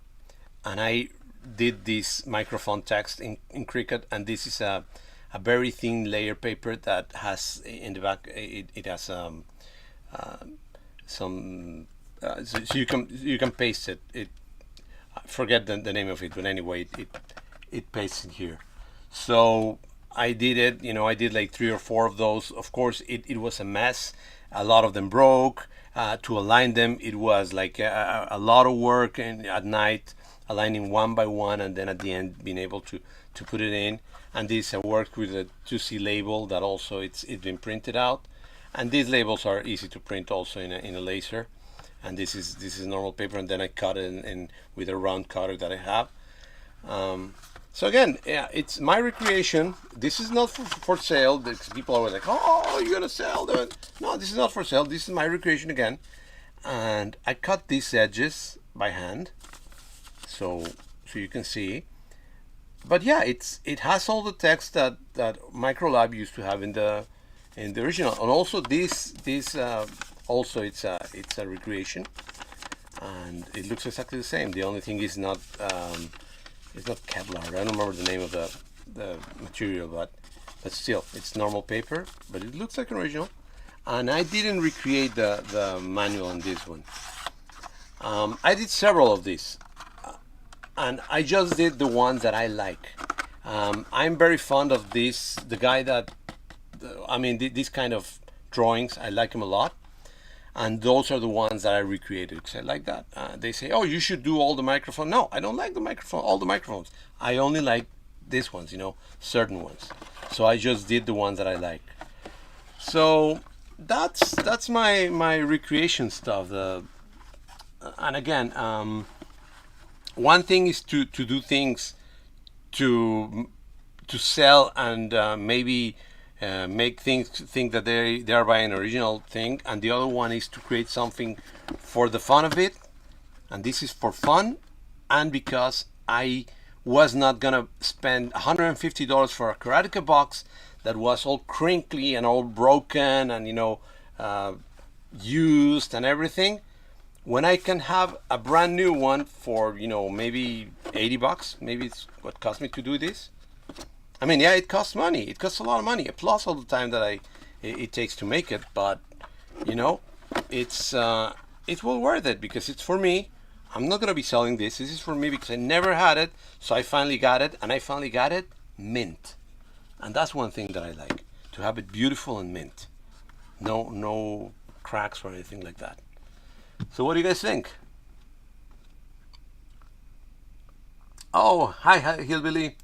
and I did this microphone text in Cricut, and this is a very thin layer paper that has in the back, it has some so you can paste it. I forget the name of it, but anyway, it pastes in here. So I did it, I did like 3 or 4 of those. Of course, it was a mess. A lot of them broke. To align them, it was like a lot of work, and at night aligning one by one, and then at the end being able to put it in. And this I worked with a 2C label that also it's been printed out, and these labels are easy to print also in a laser. And this is normal paper, and then I cut it in with a round cutter that I have. So again, yeah, it's my recreation. This is not for sale, because people are always like, oh, you're gonna sell it. No, this is not for sale. This is my recreation again. And I cut these edges by hand, so you can see. But yeah, it has all the text that Microlab used to have in the original, and also this also it's a recreation, and it looks exactly the same. The only thing is not it's not Kevlar. I don't remember the name of the material, but still, it's normal paper, but it looks like an original. And I didn't recreate the manual on this one. I did several of these, and I just did the ones that I like. I'm very fond of this. The guy that, these kind of drawings, I like him a lot. And those are the ones that I recreated, because I like that. They say, oh, you should do all the microphones. No, I don't like the microphone, all the microphones. I only like these ones, certain ones. So I just did the ones that I like. So that's my recreation stuff. And again, one thing is to do things to sell and maybe make things think that they are buying an original thing, and the other one is to create something for the fun of it. And this is for fun, and because I was not gonna spend $150 for a Karatica box that was all crinkly and all broken and used and everything, when I can have a brand new one for, you know, maybe $80. Maybe it's what cost me to do this. I mean, yeah, it costs money. It costs a lot of money, plus all the time that it takes to make it. But you know, it's well worth it because it's for me. I'm not gonna be selling this. This is for me because I never had it, so I finally got it, and I finally got it mint. And that's one thing that I like, to have it beautiful and mint. No cracks or anything like that. So what do you guys think? Oh, hi Hillbilly.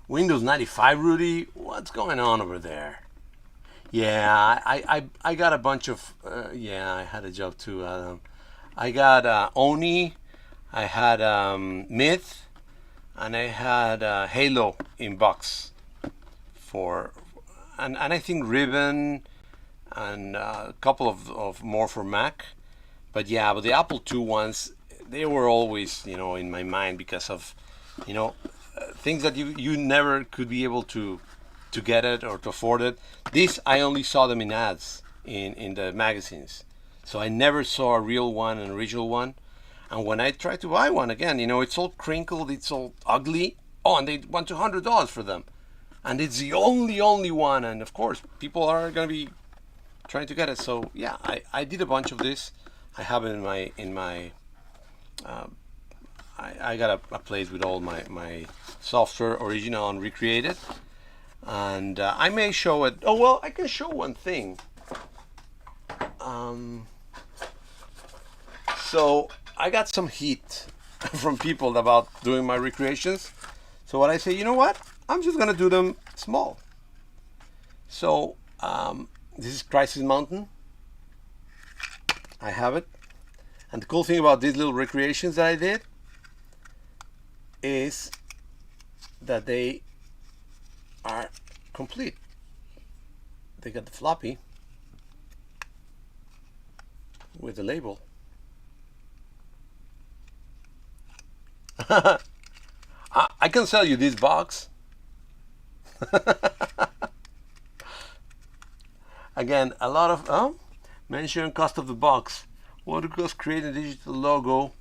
Windows 95, Rudy. What's going on over there? Yeah, I got a bunch of yeah, I had a job too. I got Oni, I had Myth, and I had Halo in box for, and I think Ribbon, and a couple of more for Mac. But yeah, but the Apple II ones, they were always, you know, in my mind because of, you know, things that you never could be able to get it or to afford it. This, I only saw them in ads in the magazines, so I never saw a real one, an original one. And when I tried to buy one again, you know, it's all crinkled, it's all ugly. Oh, and they want $200 for them, and it's the only one. And of course, people are gonna be trying to get it. So yeah, I did a bunch of this. I have it in my I got a place with all my software, original and recreated. And I may show it. Oh well, I can show one thing. So I got some heat from people about doing my recreations. So what I say, you know what? I'm just gonna do them small. So this is Crisis Mountain. I have it. And the cool thing about these little recreations that I did is that they are complete. They got the floppy with the label. I can sell you this box. Again, a lot of mention cost of the box. What it costs creating a digital logo.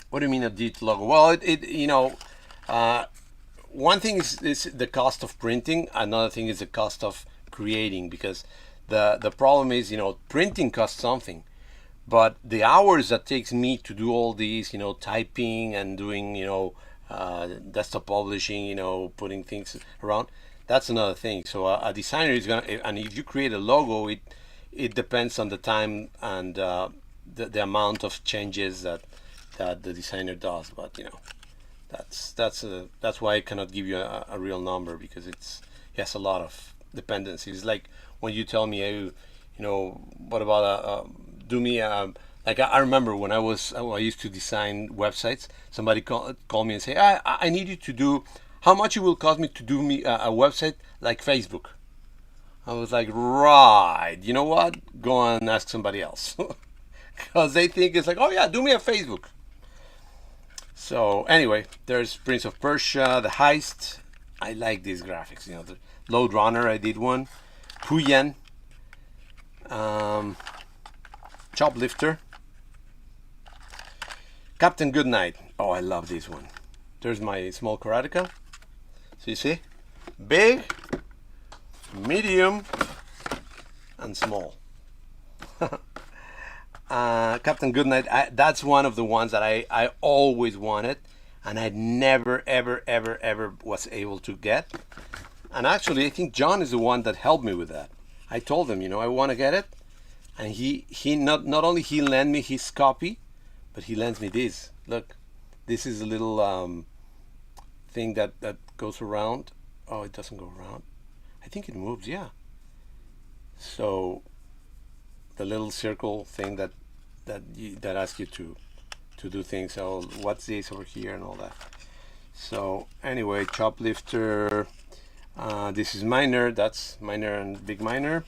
What do you mean a digital logo? Well, it you know, one thing is the cost of printing. Another thing is the cost of creating, because the problem is, you know, printing costs something, but the hours that takes me to do all these, you know, typing and doing, you know, desktop publishing, you know, putting things around, that's another thing. So a designer is gonna, and if you create a logo, it depends on the time and the amount of changes that the designer does. But you know, that's why I cannot give you a real number, because it has a lot of dependencies. Like when you tell me, you know, what about do me like I remember when I used to design websites. Somebody call me and say, I need you to do, how much it will cost me to do me a website like Facebook. I was like, right, you know what? Go and ask somebody else, because they think it's like, oh yeah, do me a Facebook. So anyway, there's Prince of Persia, The Heist. I like these graphics. You know, the Load Runner, I did one. Puyen, Choplifter, Captain Goodnight. Oh, I love this one. There's my small karateka. So you see, big, medium, and small. Captain Goodnight, that's one of the ones that I always wanted, and I never ever was able to get. And actually, I think John is the one that helped me with that. I told him, you know, I want to get it, and he not only he lent me his copy, but he lends me this. Look, this is a little thing that goes around. Oh, it doesn't go around. I think it moves. Yeah. So the little circle thing that asks you to do things. So what's this over here and all that. So anyway, Choplifter. This is minor. That's minor and big minor.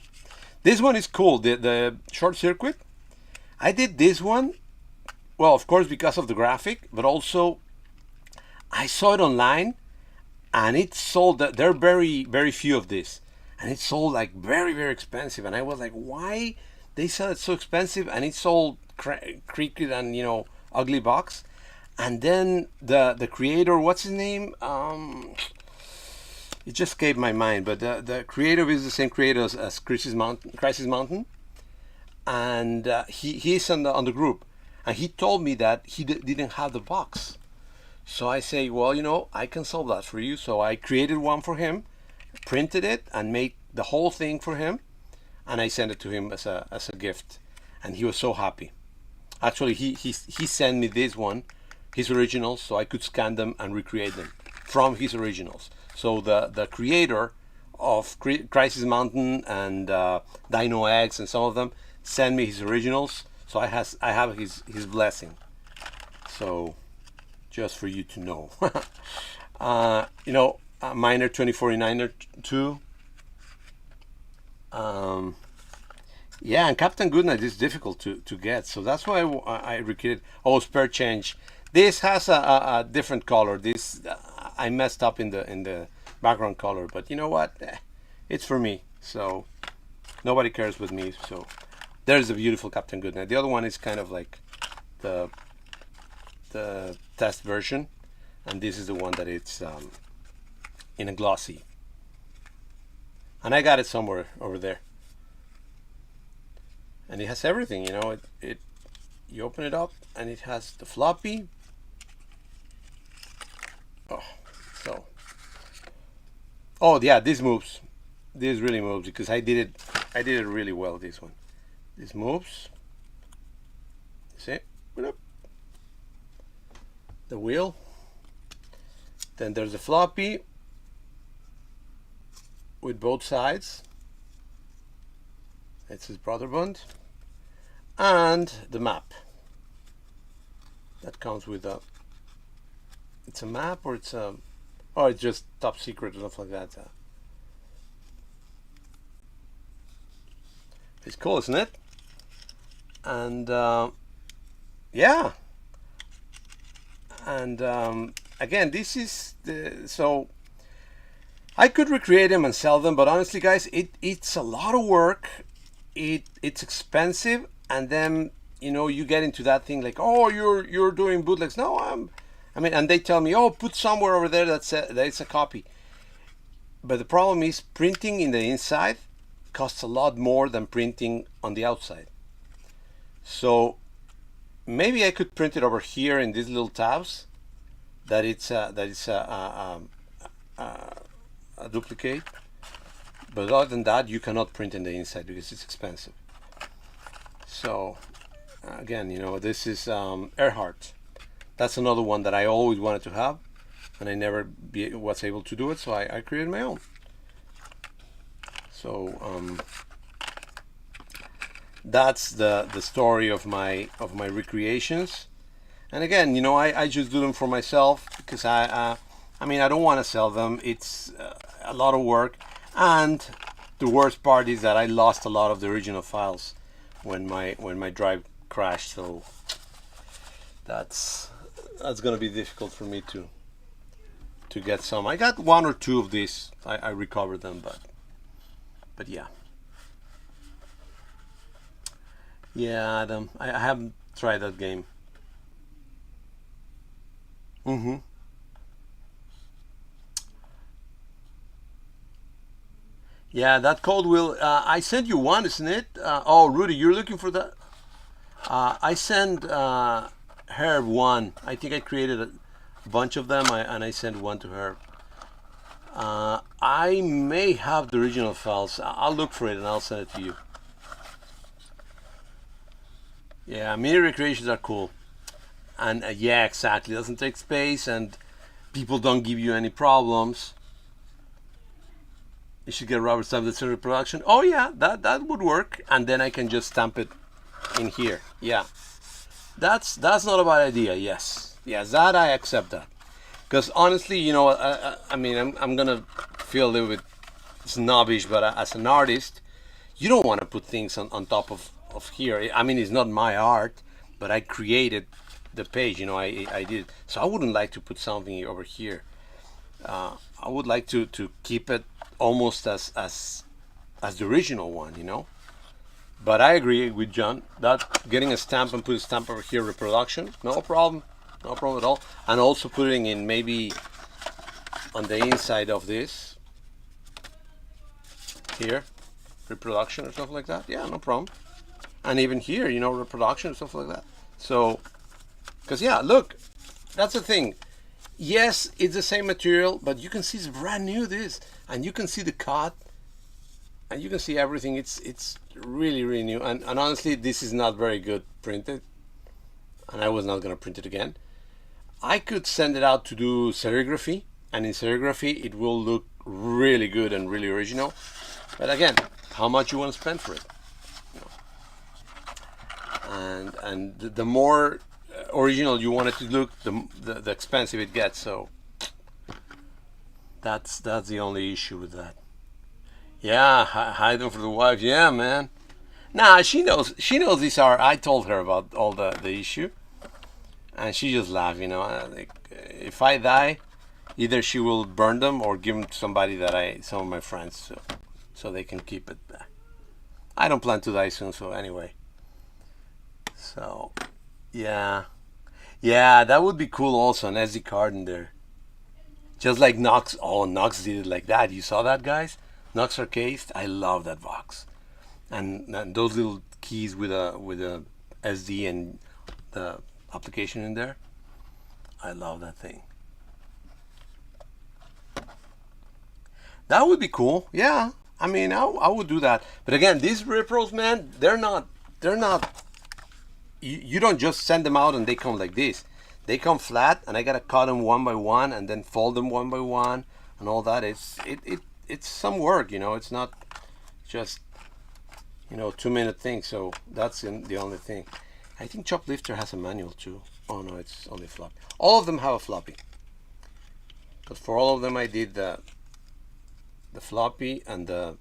This one is cool. The short circuit. I did this one. Well, of course, because of the graphic, but also I saw it online, and it sold. There are very few of this, and it sold like very, very expensive. And I was like, why they sell it so expensive? And it sold creaked and, you know, ugly box. And then the creator, what's his name? It just escaped my mind, but the creator is the same creator as Crisis Mountain, and he's on the group, and he told me that he didn't have the box. So I say, well, you know, I can solve that for you. So I created one for him, printed it, and made the whole thing for him, and I sent it to him as a gift, and he was so happy. Actually, he sent me this one, his originals, so I could scan them and recreate them from his originals. So the creator of Crisis Mountain and Dino Eggs and some of them sent me his originals, so I have his blessing. So just for you to know. You know, Miner 2049er 2. Yeah, and Captain Goodnight is difficult to get, so that's why I recreated. Oh, spare change. This has a different color. This I messed up in the background color, but you know what? It's for me, so nobody cares with me. So there's a beautiful Captain Goodnight. The other one is kind of like the test version, and this is the one that it's in a glossy. And I got it somewhere over there. And it has everything, you know. It you open it up and it has the floppy. Oh yeah, this moves. This really moves because I did it really well. This one, this moves. See, the wheel. Then there's the floppy with both sides. It's his brother bond, and the map that comes with a. It's a map, or it's a, or it's just top secret or stuff like that. It's cool, isn't it? And yeah, and again, this is the so. I could recreate them and sell them, but honestly, guys, it's a lot of work. It's expensive, and then you know you get into that thing like, oh, you're doing bootlegs. No, I mean, and they tell me, oh, put somewhere over there that it's a copy. But the problem is printing in the inside costs a lot more than printing on the outside. So maybe I could print it over here in these little tabs. That it's a duplicate. But other than that, you cannot print in the inside because it's expensive. So again, you know, this is Earhart. That's another one that I always wanted to have, and I never was able to do it, so I created my own. So that's the story of my recreations. And again, you know, I just do them for myself because I mean, I don't want to sell them. It's a lot of work, and the worst part is that I lost a lot of the original files when my drive crashed. So that's gonna be difficult for me to get some. I got one or two of these. I recovered them, but yeah. Yeah, Adam, I haven't tried that game. Mm-hmm. Yeah, that code will. I sent you one, isn't it? Oh, Rudy, you're looking for that. I sent her one. I think I created a bunch of them, and I sent one to her. I may have the original files. I'll look for it and I'll send it to you. Yeah, mini recreations are cool, and yeah, exactly. It doesn't take space, and people don't give you any problems. You should get rubber stamp the serial production. Oh yeah, that would work, and then I can just stamp it in here. Yeah, that's not a bad idea. Yes, yes, that I accept that. Because honestly, you know, I mean, I'm gonna feel a little bit snobbish, but as an artist, you don't want to put things on top of here. I mean, it's not my art, but I created the page. You know, I did. So I wouldn't like to put something over here. I would like to keep it almost as as the original one, you know. But I agree with John that getting a stamp and put a stamp over here, reproduction, no problem at all. And also putting in maybe on the inside of this here, reproduction or stuff like that. Yeah, no problem. And even here, you know, reproduction and stuff like that. So, because yeah, look, that's the thing. Yes, it's the same material, but you can see it's brand new, this, and you can see the cut, and you can see everything. It's really, really new. And honestly, this is not very good printed, and I was not gonna print it again. I could send it out to do serigraphy, and in serigraphy, it will look really good and really original. But again, how much you want to spend for it, you know? And the more original you want it to look, the expensive it gets. So that's the only issue with that. Yeah, hide them for the wife. Yeah, man. Nah, she knows these are. I told her about all the issue, and she just laughed. You know, like, if I die, either she will burn them or give them to somebody that some of my friends, so they can keep it. I don't plan to die soon, so anyway. So, yeah, that would be cool. Also, an SD card in there, just like Knox. Oh, Knox did it like that. You saw that, guys? Knox are cased. I love that box, and those little keys with a SD and the application in there. I love that thing. That would be cool. Yeah, I mean, I would do that. But again, these repros, man, they're not. You don't just send them out and they come like this. They come flat, and I gotta cut them one by one and then fold them one by one and all that. It's some work, you know. It's not just, you know, 2-minute thing. So that's the only thing. I think Choplifter has a manual too. Oh no, it's only floppy. All of them have a floppy. But for all of them, I did the floppy and the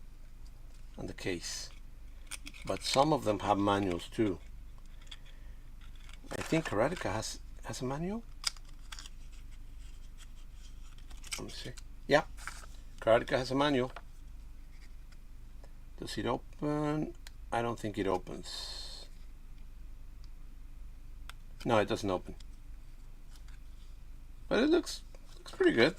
case. But some of them have manuals too. I think Karatica has a manual. Let me see. Yeah, Karatica has a manual. Does it open? I don't think it opens. No, it doesn't open. But it looks pretty good.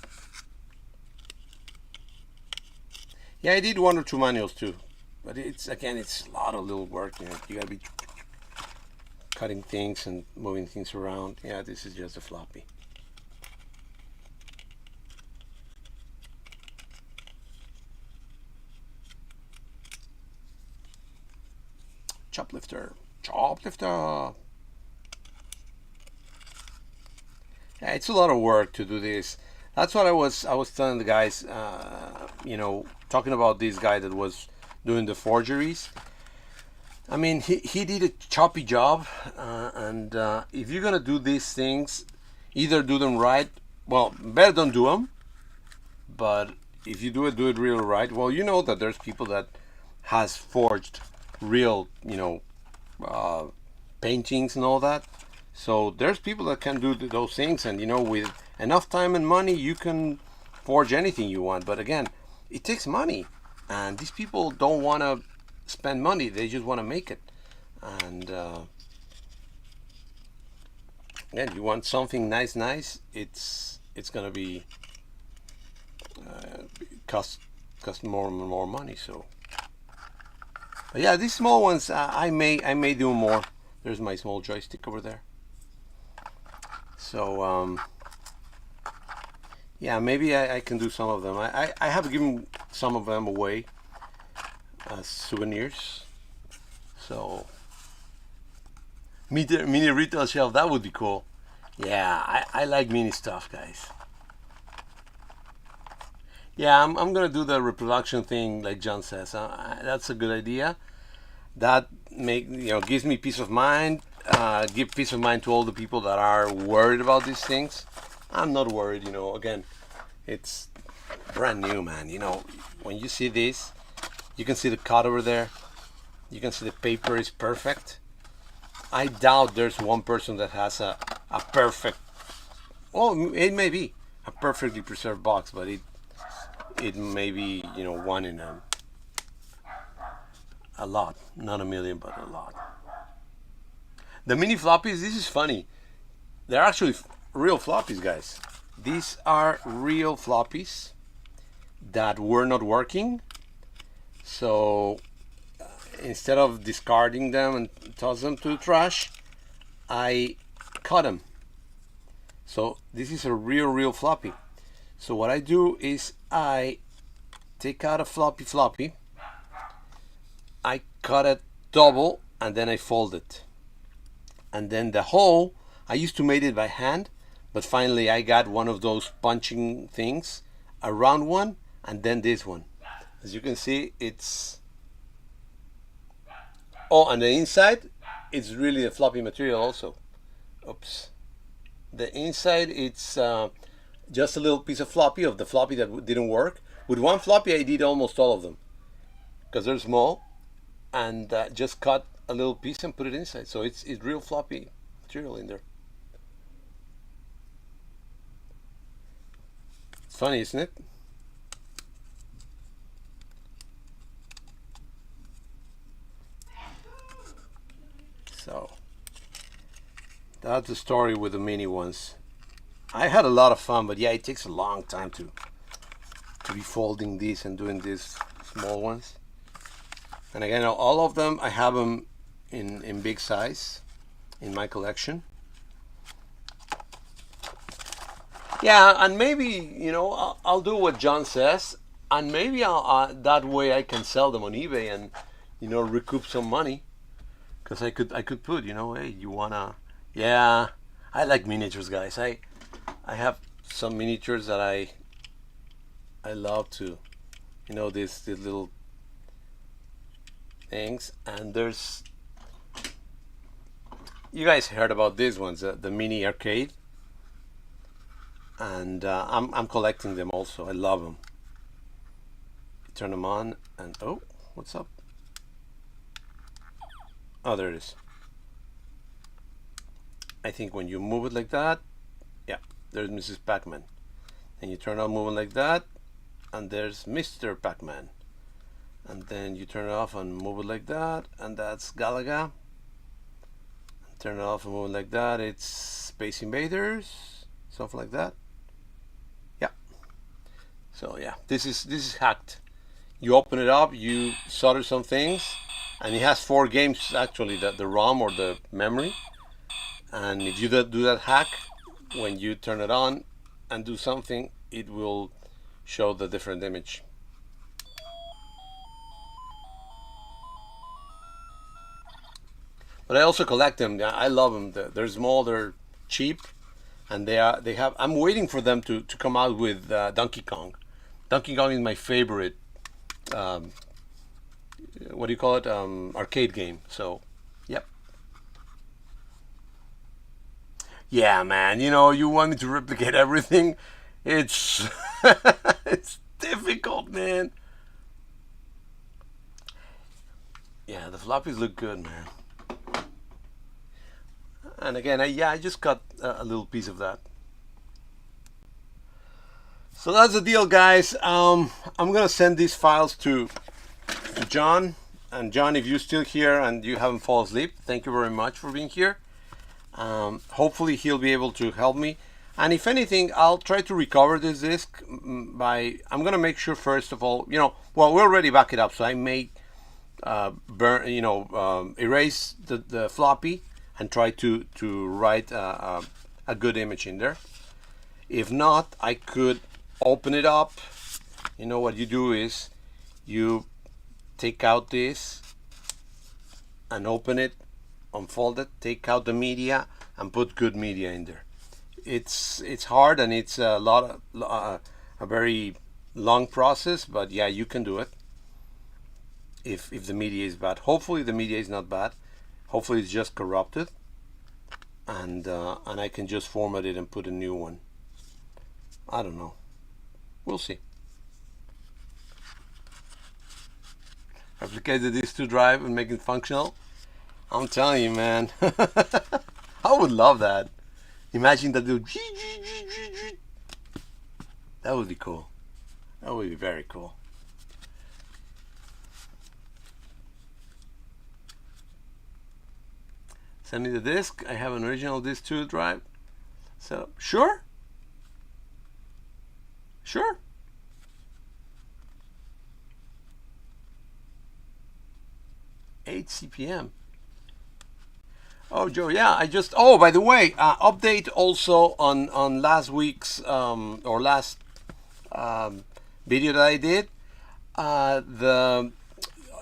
Yeah, I did 1 or 2 manuals too. But it's a lot of little work. You know, you gotta be cutting things and moving things around. Yeah, this is just a floppy. Choplifter. Yeah, it's a lot of work to do this. That's what I was telling the guys. You know, talking about this guy that was doing the forgeries. I mean, he did a choppy job, and if you're gonna do these things, either do them right. Well, better don't do them. But if you do it real right. Well, you know that there's people that has forged real, you know, paintings and all that. So there's people that can do those things, and you know, with enough time and money, you can forge anything you want. But again, it takes money, and these people don't want to spend money. They just want to make it. And yeah, you want something nice. It's gonna be cost more and more money. So, but yeah, these small ones, I may do more. There's my small joystick over there. So yeah, maybe I can do some of them. I have given some of them away as souvenirs. So mini retail shelf, that would be cool. Yeah, I like mini stuff, guys. Yeah, I'm gonna do the reproduction thing like John says. That's a good idea. That gives me peace of mind. Give peace of mind to all the people that are worried about these things. I'm not worried, you know. Again, it's brand new, man. You know, when you see this, you can see the cut over there. You can see the paper is perfect. I doubt there's one person that has a perfect. Well, it may be a perfectly preserved box, but it may be, you know, one in a lot, not a million, but a lot. The mini floppies, this is funny. They're actually real floppies, guys. These are real floppies that were not working. So instead of discarding them and toss them to the trash, I cut them. So this is a real floppy. So what I do is I take out a floppy, I cut it double, and then I fold it. And then the hole, I used to make it by hand, but finally I got one of those punching things, a round one, and then this one. As you can see, it's... Oh, on the inside, it's really a floppy material also. Oops. The inside, it's just a little piece of floppy, of the floppy that didn't work. With one floppy, I did almost all of them because they're small, and just cut a little piece and put it inside. So it's real floppy material in there. It's funny, isn't it? So that's the story with the mini ones. I had a lot of fun, but yeah, it takes a long time to be folding these and doing these small ones. And again, all of them, I have them in big size in my collection. Yeah, and maybe, you know, I'll do what John says, and maybe that way I can sell them on eBay and, you know, recoup some money. Because I could put, you know, hey, you wanna... Yeah, I like miniatures, guys. I have some miniatures that I love to, you know, these little things. And there's... You guys heard about these ones, the mini arcade. And I'm collecting them also. I love them. You turn them on and... Oh, what's up? Oh, there it is. I think when you move it like that, yeah, there's Mrs. Pac-Man. And you turn on moving like that, and there's Mr. Pac-Man. And then you turn it off and move it like that, and that's Galaga. Turn it off and move it like that, it's Space Invaders, something like that. Yeah. So yeah, this is hacked. You open it up, you solder some things. And it has 4 games actually, the ROM or the memory. And if you do that hack, when you turn it on and do something, it will show the different image. But I also collect them. I love them. They're small, they're cheap, and they have. I'm waiting for them to come out with Donkey Kong. Donkey Kong is my favorite. What do you call it? Arcade game. So, yep. Yeah, man. You know, you want me to replicate everything? It's it's difficult, man. Yeah, the floppies look good, man. And again, I just got a little piece of that. So that's the deal, guys. I'm gonna send these files to John. And John, if you're still here and you haven't fallen asleep, thank you very much for being here. Hopefully he'll be able to help me. And if anything, I'll try to recover this disk by... I'm gonna make sure, first of all, you know, well, we already back it up, so I may erase the floppy and try to write a good image in there. If not, I could open it up. You know, what you do is you take out this and open it, unfold it, take out the media and put good media in there. It's hard, and it's a very long process, but yeah, you can do it if the media is bad. Hopefully the media is not bad. Hopefully it's just corrupted, and I can just format it and put a new one. I don't know. We'll see. Replicate the disk2 drive and make it functional. I'm telling you, man. I would love that. Imagine that. That would be cool. That would be very cool. Send me the disk. I have an original disk 2 drive. So sure. 8 CPM. Oh, Joe, yeah, I just. Oh, by the way, update also on last week's or last video that I did.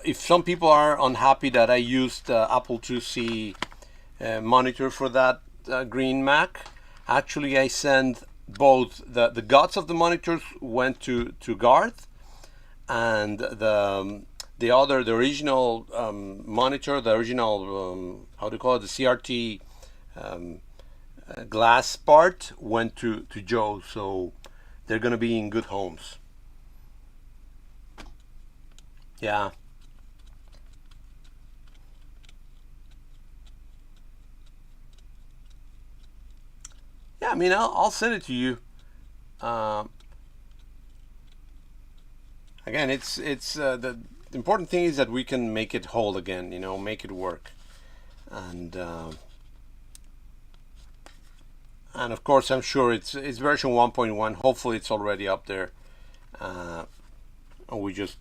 If some people are unhappy that I used Apple IIc monitor for that green Mac, actually I sent both the guts of the monitors went to Garth, and the original monitor, the original how do you call it, the CRT glass part went to Joe, so they're gonna be in good homes. Yeah. Yeah, I mean, I'll send it to you. Uh, Again, it's the important thing is that we can make it whole again. You know, make it work, and of course, I'm sure it's version 1.1. Hopefully, it's already up there, and we just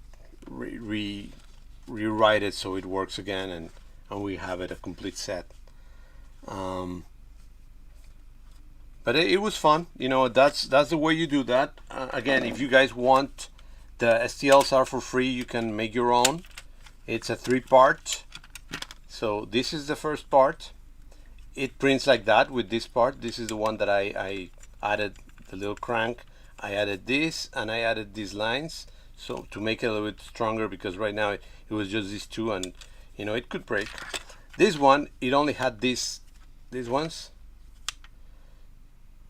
rewrite it so it works again, and we have it a complete set. Um, but it was fun. You know, that's the way you do that. Again, if you guys want, the STLs are for free. You can make your own. It's a 3-part. So this is the first part. It prints like that with this part. This is the one that I added the little crank. I added this, and I added these lines, so to make it a little bit stronger, because right now it was just these two, and you know, it could break. This one, it only had these ones.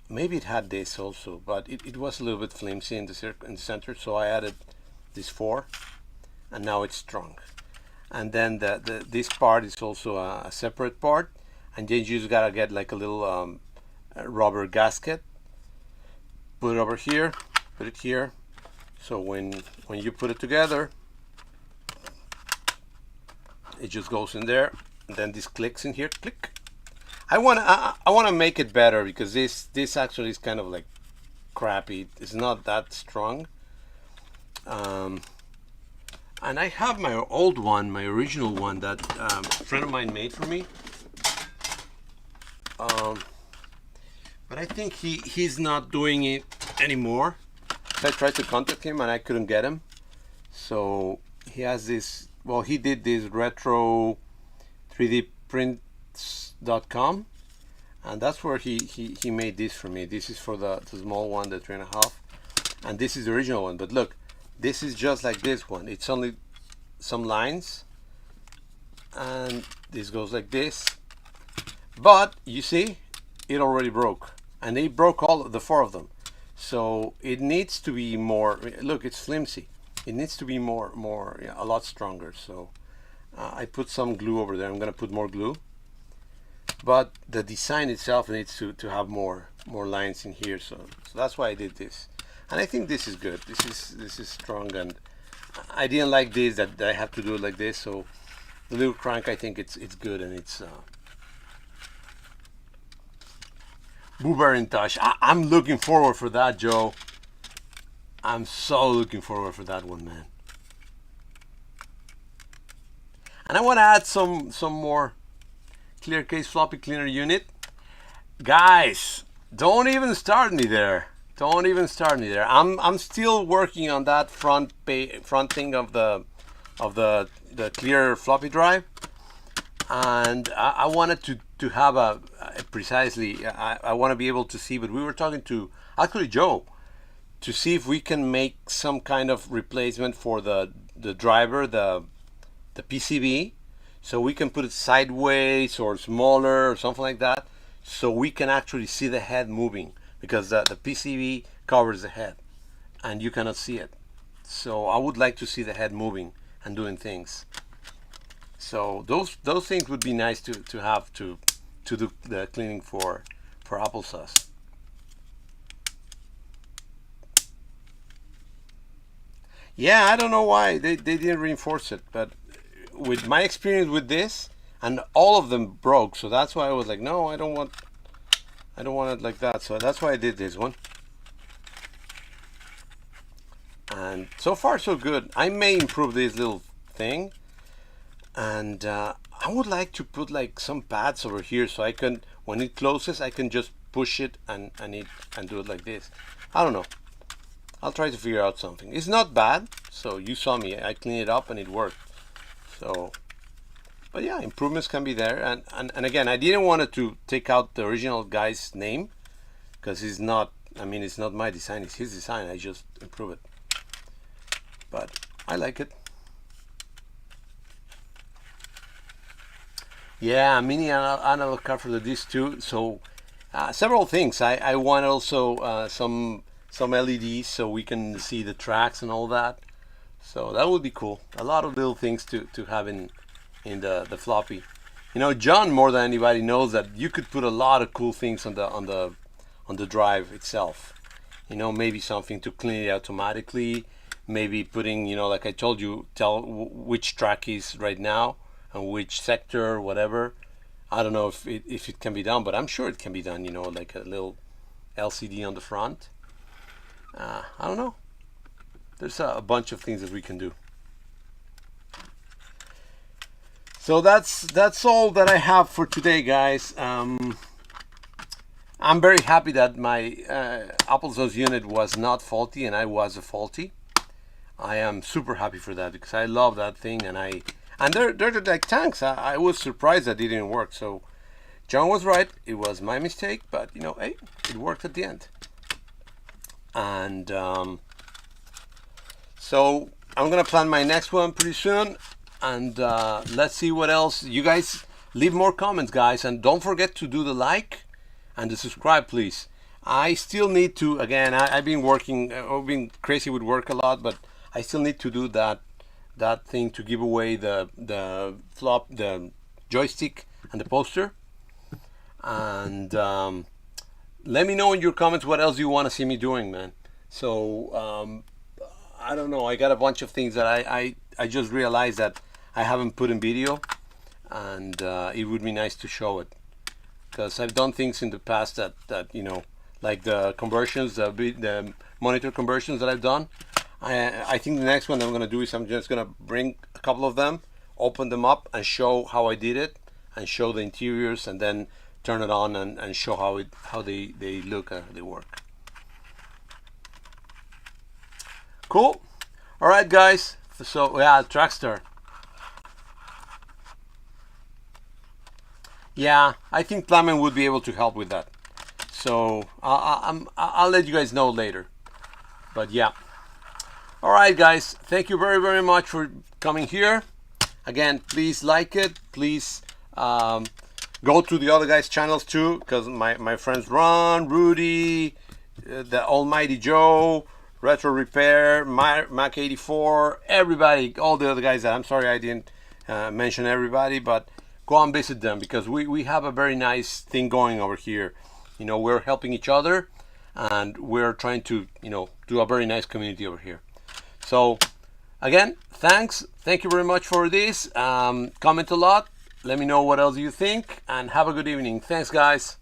Maybe it had this also, but it was a little bit flimsy in the center, so I added these 4, and now it's strong. And then this part is also a separate part, and then you just gotta get like a little rubber gasket, put it over here, put it here, so when you put it together, it just goes in there, and then this clicks in here, click. I wanna make it better, because this actually is kind of like crappy. It's not that strong. And I have my old one, my original one that a friend of mine made for me. But I think he's not doing it anymore. So I tried to contact him and I couldn't get him. So he has this. Well, he did this retro 3D prints.com, and that's where he made this for me. This is for the small one, the 3.5, and this is the original one. But look, this is just like this one. It's only some lines, and this goes like this. But you see, it already broke, and they broke all of the 4 of them. So it needs to be more. Look, it's flimsy. It needs to be more, yeah, a lot stronger. So I put some glue over there. I'm gonna put more glue. But the design itself needs to have more lines in here. So that's why I did this. And I think this is good. This is strong, and I didn't like this that I have to do it like this. So the little crank, I think it's good, and it's Boober in touch. I'm looking forward for that, Joe. I'm so looking forward for that one, man. And I want to add some more clear case floppy cleaner unit. Guys, don't even start me there. Don't even start me there. I'm still working on that front thing of the clear floppy drive, and I wanted to have a precisely. I want to be able to see. But we were talking to actually Joe to see if we can make some kind of replacement for the driver, the PCB, so we can put it sideways or smaller or something like that, so we can actually see the head moving, because the PCB covers the head and you cannot see it. So I would like to see the head moving and doing things. So those things would be nice to have to do the cleaning for Applesauce. Yeah, I don't know why they didn't reinforce it, but with my experience with this, and all of them broke. So that's why I was like, no, I don't want it like that. So that's why I did this one. And so far so good. I may improve this little thing, and I would like to put like some pads over here so I can, when it closes, I can just push it and do it like this. I don't know. I'll try to figure out something. It's not bad. So you saw me. I cleaned it up and it worked. So, but yeah, improvements can be there. And again, I didn't want it to take out the original guy's name because it's not. I mean, it's not my design. It's his design. I just improve it. But I like it. Yeah, mini analog card for the disc too. So several things. I want also some LEDs so we can see the tracks and all that. So that would be cool. A lot of little things to have in the floppy. You know, John more than anybody knows that you could put a lot of cool things on the drive itself. You know, maybe something to clean it automatically. Maybe putting, you know, like I told you, tell which track is right now and which sector, whatever. I don't know if it can be done, but I'm sure it can be done. You know, like a little LCD on the front. I don't know. There's a bunch of things that we can do. So that's all that I have for today, guys. I'm very happy that my Applesauce unit was not faulty and I was a faulty. I am super happy for that because I love that thing, and they're like tanks. I was surprised that it didn't work. So John was right. It was my mistake, but you know, hey, it worked at the end. And so I'm gonna plan my next one pretty soon, and let's see what else. You guys leave more comments, guys, and don't forget to do the like and the subscribe, please. I still need to, again, I've been working, I've been crazy with work a lot, but I still need to do that thing to give away the joystick and the poster. And let me know in your comments what else you want to see me doing, man. So I don't know, I got a bunch of things that I just realized that I haven't put in video, and it would be nice to show it because I've done things in the past that you know, like the conversions, the monitor conversions that I've done. I think the next one I'm gonna do is I'm just gonna bring a couple of them, open them up and show how I did it, and show the interiors, and then turn it on and show how they look and they work. Cool. All right, guys. So yeah, Trackstar. Yeah, I think Plamen would be able to help with that. So I'll let you guys know later. But yeah. All right, guys. Thank you very, very much for coming here. Again, please like it. Please go to the other guys' channels too, because my friends Ron, Rudy, the Almighty Joe, Retro Repair, Mac 84, everybody, all the other guys that, I'm sorry I didn't mention everybody, but go and visit them because we have a very nice thing going over here. You know, we're helping each other and we're trying to, you know, do a very nice community over here. So again, thanks. Thank you very much for this. Comment a lot. Let me know what else you think, and have a good evening. Thanks, guys.